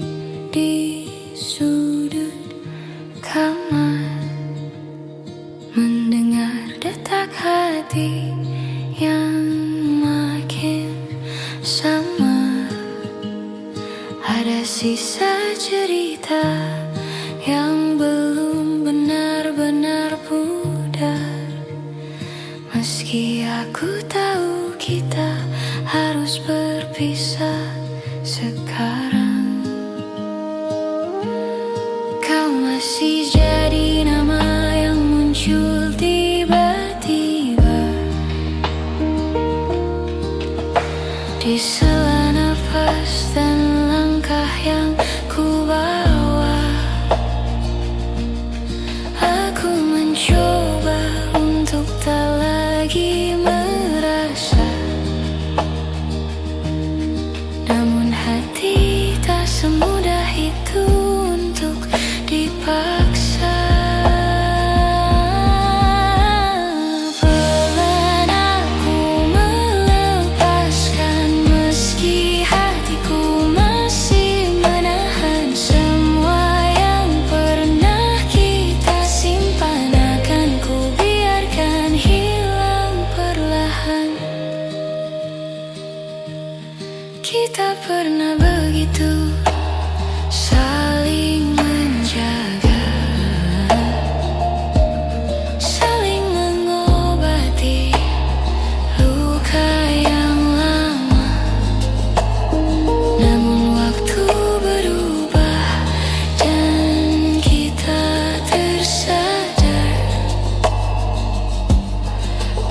di sudut kamar, mendengar detak hati yang makin samar. Ada sisa cerita yang belum benar-benar pudar. Meski aku tahu kita harus berpisah sekarang. Kau masih jadi nama yang muncul tiba-tiba di sela nafas dan langkah yang ku bawa. Aku mencoba untuk tak lagi merasa, namun hati tak semudah itu untuk dipaksa. Pelan aku melepaskan, meski hatiku masih menahan semua yang pernah kita simpan. Akan ku biarkan hilang perlahan. Kita pernah begitu saling menjaga, saling mengobati luka yang lama. Namun waktu berubah dan kita tersadar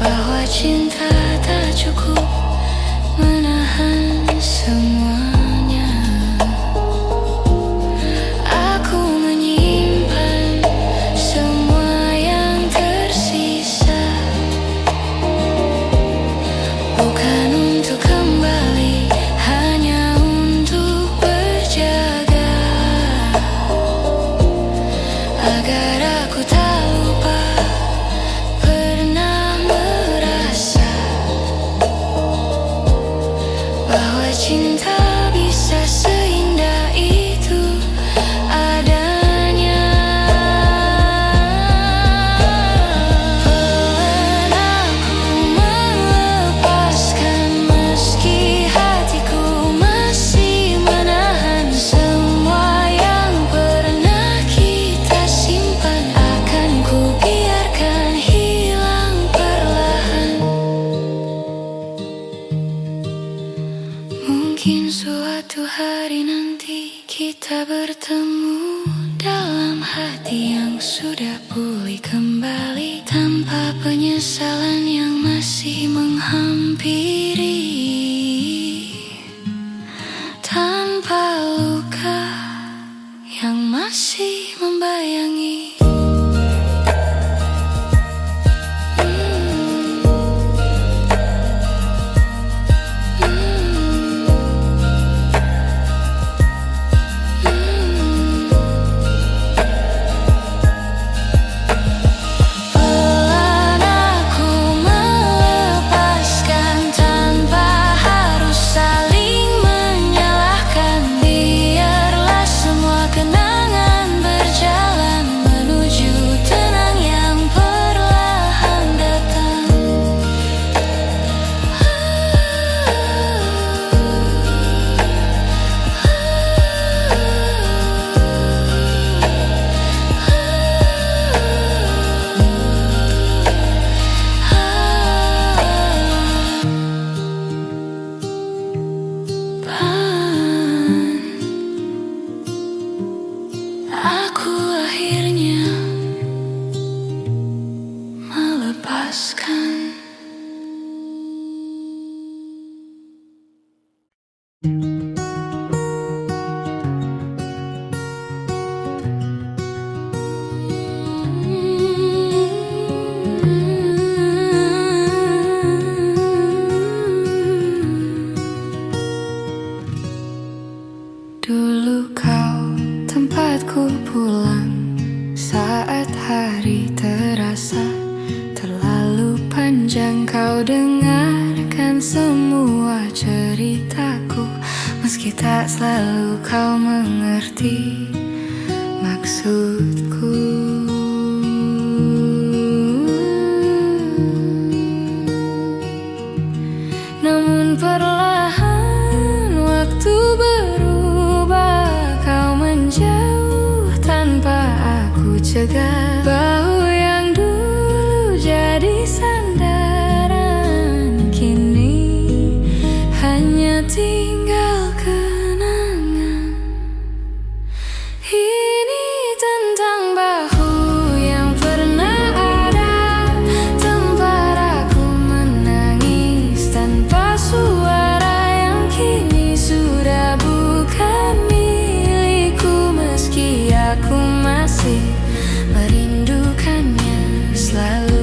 bahwa cinta tak cukup menahan semuanya. Aku menyimpan semua yang tersisa, bukan untuk kembali, hanya untuk berjaga, agar aku tak lupa pernah merasa bahwa cinta bisa seindah itu adanya. Pelan aku melepaskan, meski hatiku masih menahan semua yang pernah kita simpan. Akan ku biarkan hilang perlahan. Mungkin suatu hari nanti kita bertemu dalam hati yang sudah pulih kembali, tanpa penyesalan yang masih menghampiri, tanpa luka yang masih membayangi. Pelan aku melepaskan tanpa harus saling menyalahkan. Biarlah semua kenangan berjalan menuju tenang yang perlahan datang. Aku akhirnya melepaskan. Dulu kau tempatku pulang saat hari terasa terlalu panjang. Kau dengarkan semua ceritaku, meski tak selalu kau mengerti maksudku. Namun perlahan waktu berubah, kau menjauh tanpa aku cegah. Bahu yang dulu jadi sandaran kini hanya tinggal tinggal kenangan. Ini tentang bahu yang pernah ada, tempat aku menangis tanpa suara, yang kini sudah bukan milikku, meski aku masih merindukannya selalu.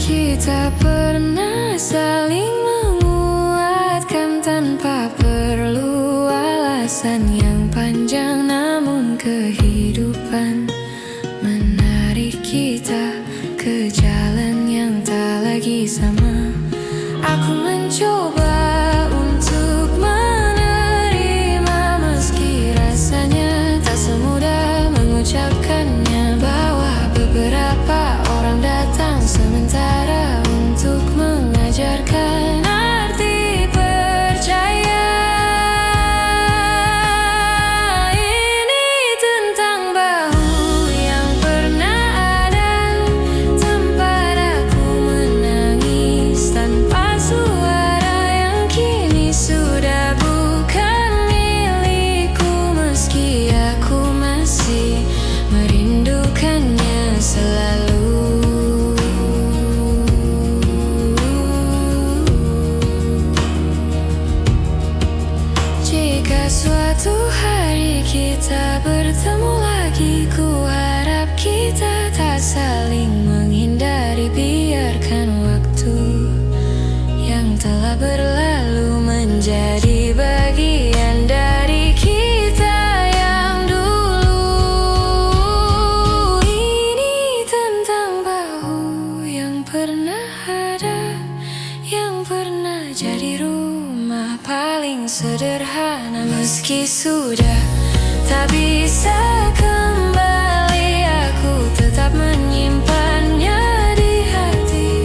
Kita pernah saling menguatkan tanpa perlu alasan yang panjang, namun kehidupan menarik kita ke jalan yang tak lagi sama. Aku mencoba untuk menerima, meski rasanya tak semudah mengucapkannya, bahwa beberapa orang datang sementara untuk mengajarkan arti percaya. Ini tentang bahu yang pernah ada, tempat aku menangis tanpa suara, yang kini sudah bukan milikku, meski aku masih merindukannya selalu. Jika suatu hari kita bertemu lagi, ku harap kita tak saling menghindari. Biarkan waktu yang telah berlalu menjadi bagian dari kita yang dulu. Ini tentang bahu yang pernah ada, yang pernah jadi rumah paling sederhana, meski sudah tak bisa kembali, aku tetap menyimpannya di hati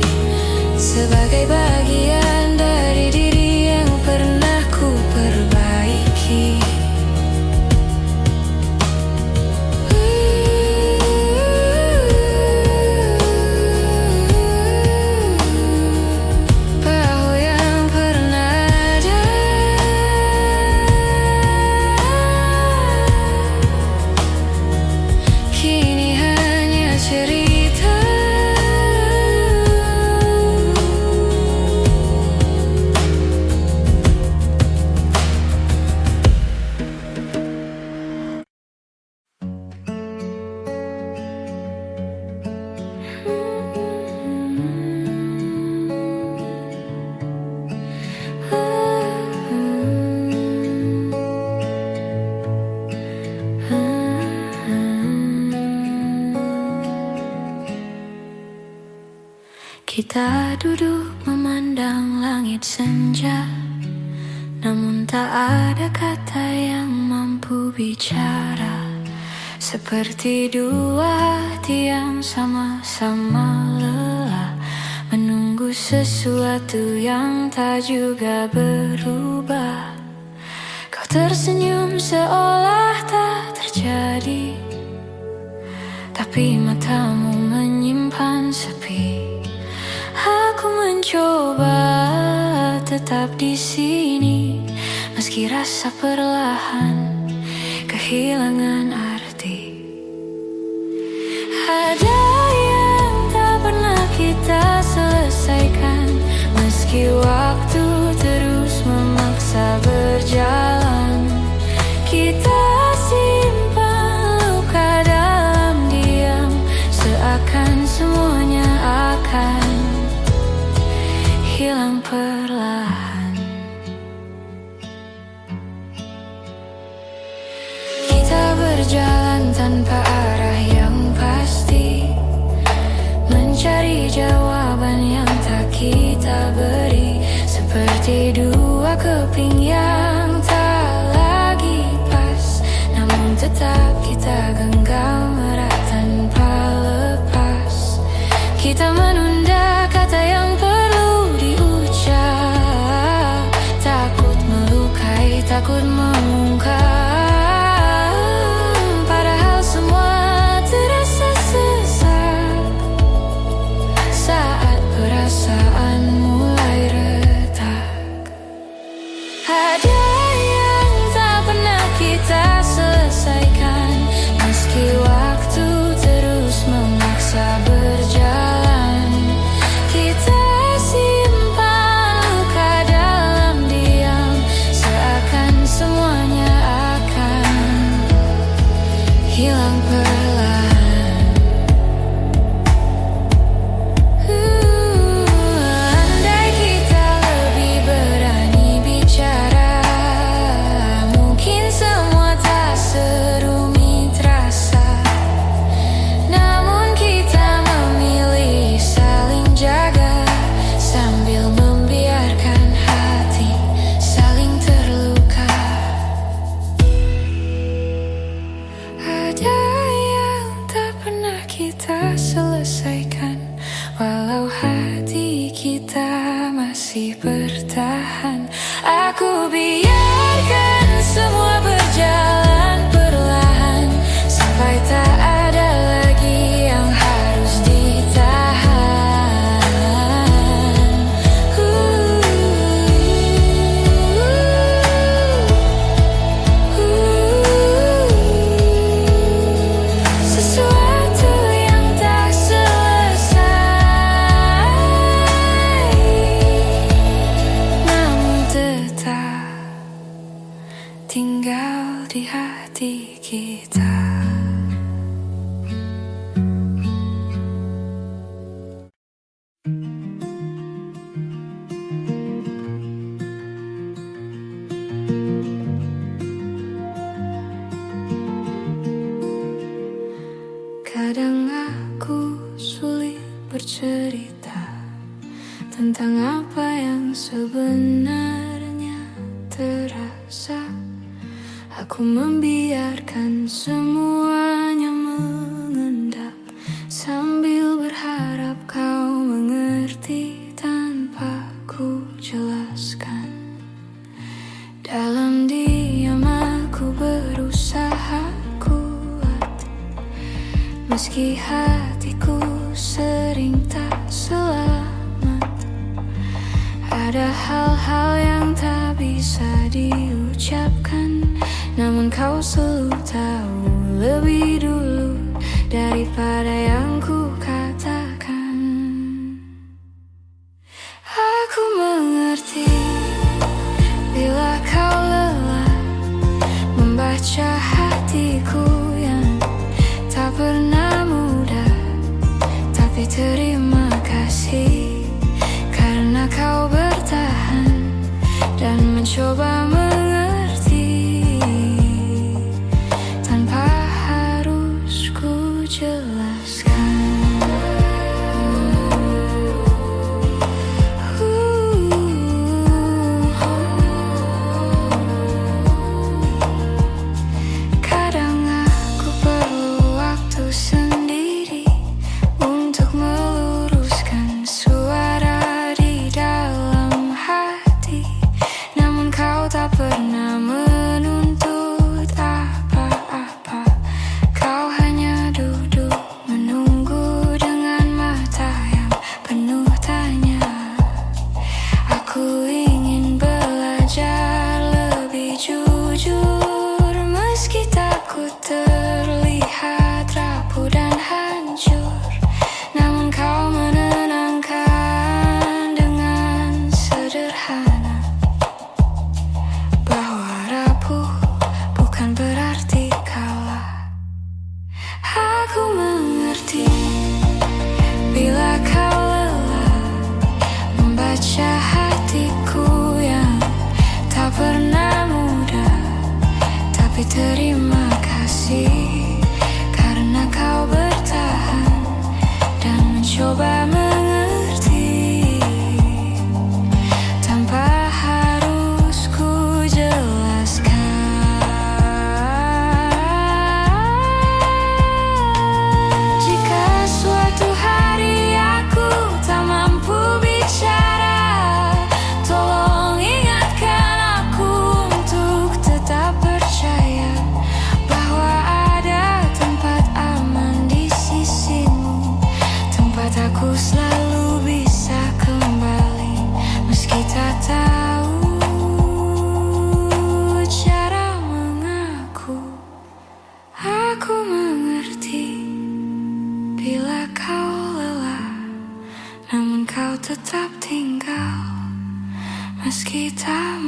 sebagai bagian dari diri yang pernah ku perbaiki. Bahu yang pernah ada, kini hanya cerita. Kita duduk memandang langit senja, namun tak ada kata yang mampu bicara. Seperti dua hati yang sama-sama lelah menunggu sesuatu yang tak juga berubah. Kau tersenyum seolah tak terjadi, tapi matamu menyimpan sepi. Aku mencoba tetap di sini, meski rasa perlahan kehilangan arti. Ada yang tak pernah kita selesaikan, meski waktu terus memaksa berjalan. Kita simpan luka dalam diam, seakan semuanya akan hilang perlahan. Kita berjalan takut mengungkap, padahal semua terasa sesak saat perasaan mulai retak. Ada yang tak pernah kita selesaikan, meski waktu terus memaksa berjalan. Kita simpan luka dalam diam, seakan semuanya akan hilang perlahan. Andai kita lebih berani bicara, mungkin semua tak serumit rasa. Namun kita memilih saling jaga, sambil membiarkan hati saling terluka. Ada yang tak pernah kita selesaikan, walau hati kita masih bertahan. Aku biarkan semua berjalan perlahan, sampai tak ada lagi yang harus ditahan. Sesuatu yang tak selesai, namun tetap tinggal di hati kita. Kadang aku sulit bercerita tentang apa yang sebenarnya terasa. Aku membiarkan semuanya mengendap, sambil berharap kau mengerti tanpa ku jelaskan. Dalam diam aku berusaha kuat, meski hatiku sering tak selamat. Ada hal-hal yang tak bisa diucapkan, namun kau selalu tahu lebih dulu daripada yang ku katakan. Aku mengerti bila kau lelah membaca hatiku yang tak pernah mudah. Tapi terima kasih karena kau bertahan dan mencoba mengerti tanpa harus ku jelaskan. Kadang aku perlu waktu sendiri untuk meluruskan suara di dalam hati. Namun kau tak pernah menuntut apa-apa. Kau hanya duduk menunggu dengan mata yang penuh tanya. Aku ingin belajar lebih jujur, meski takut terlihat rapuh dan hancur. Namun kau menenangkan dengan sederhana bahwa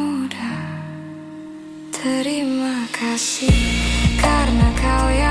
mudah. Terima kasih karena kau yang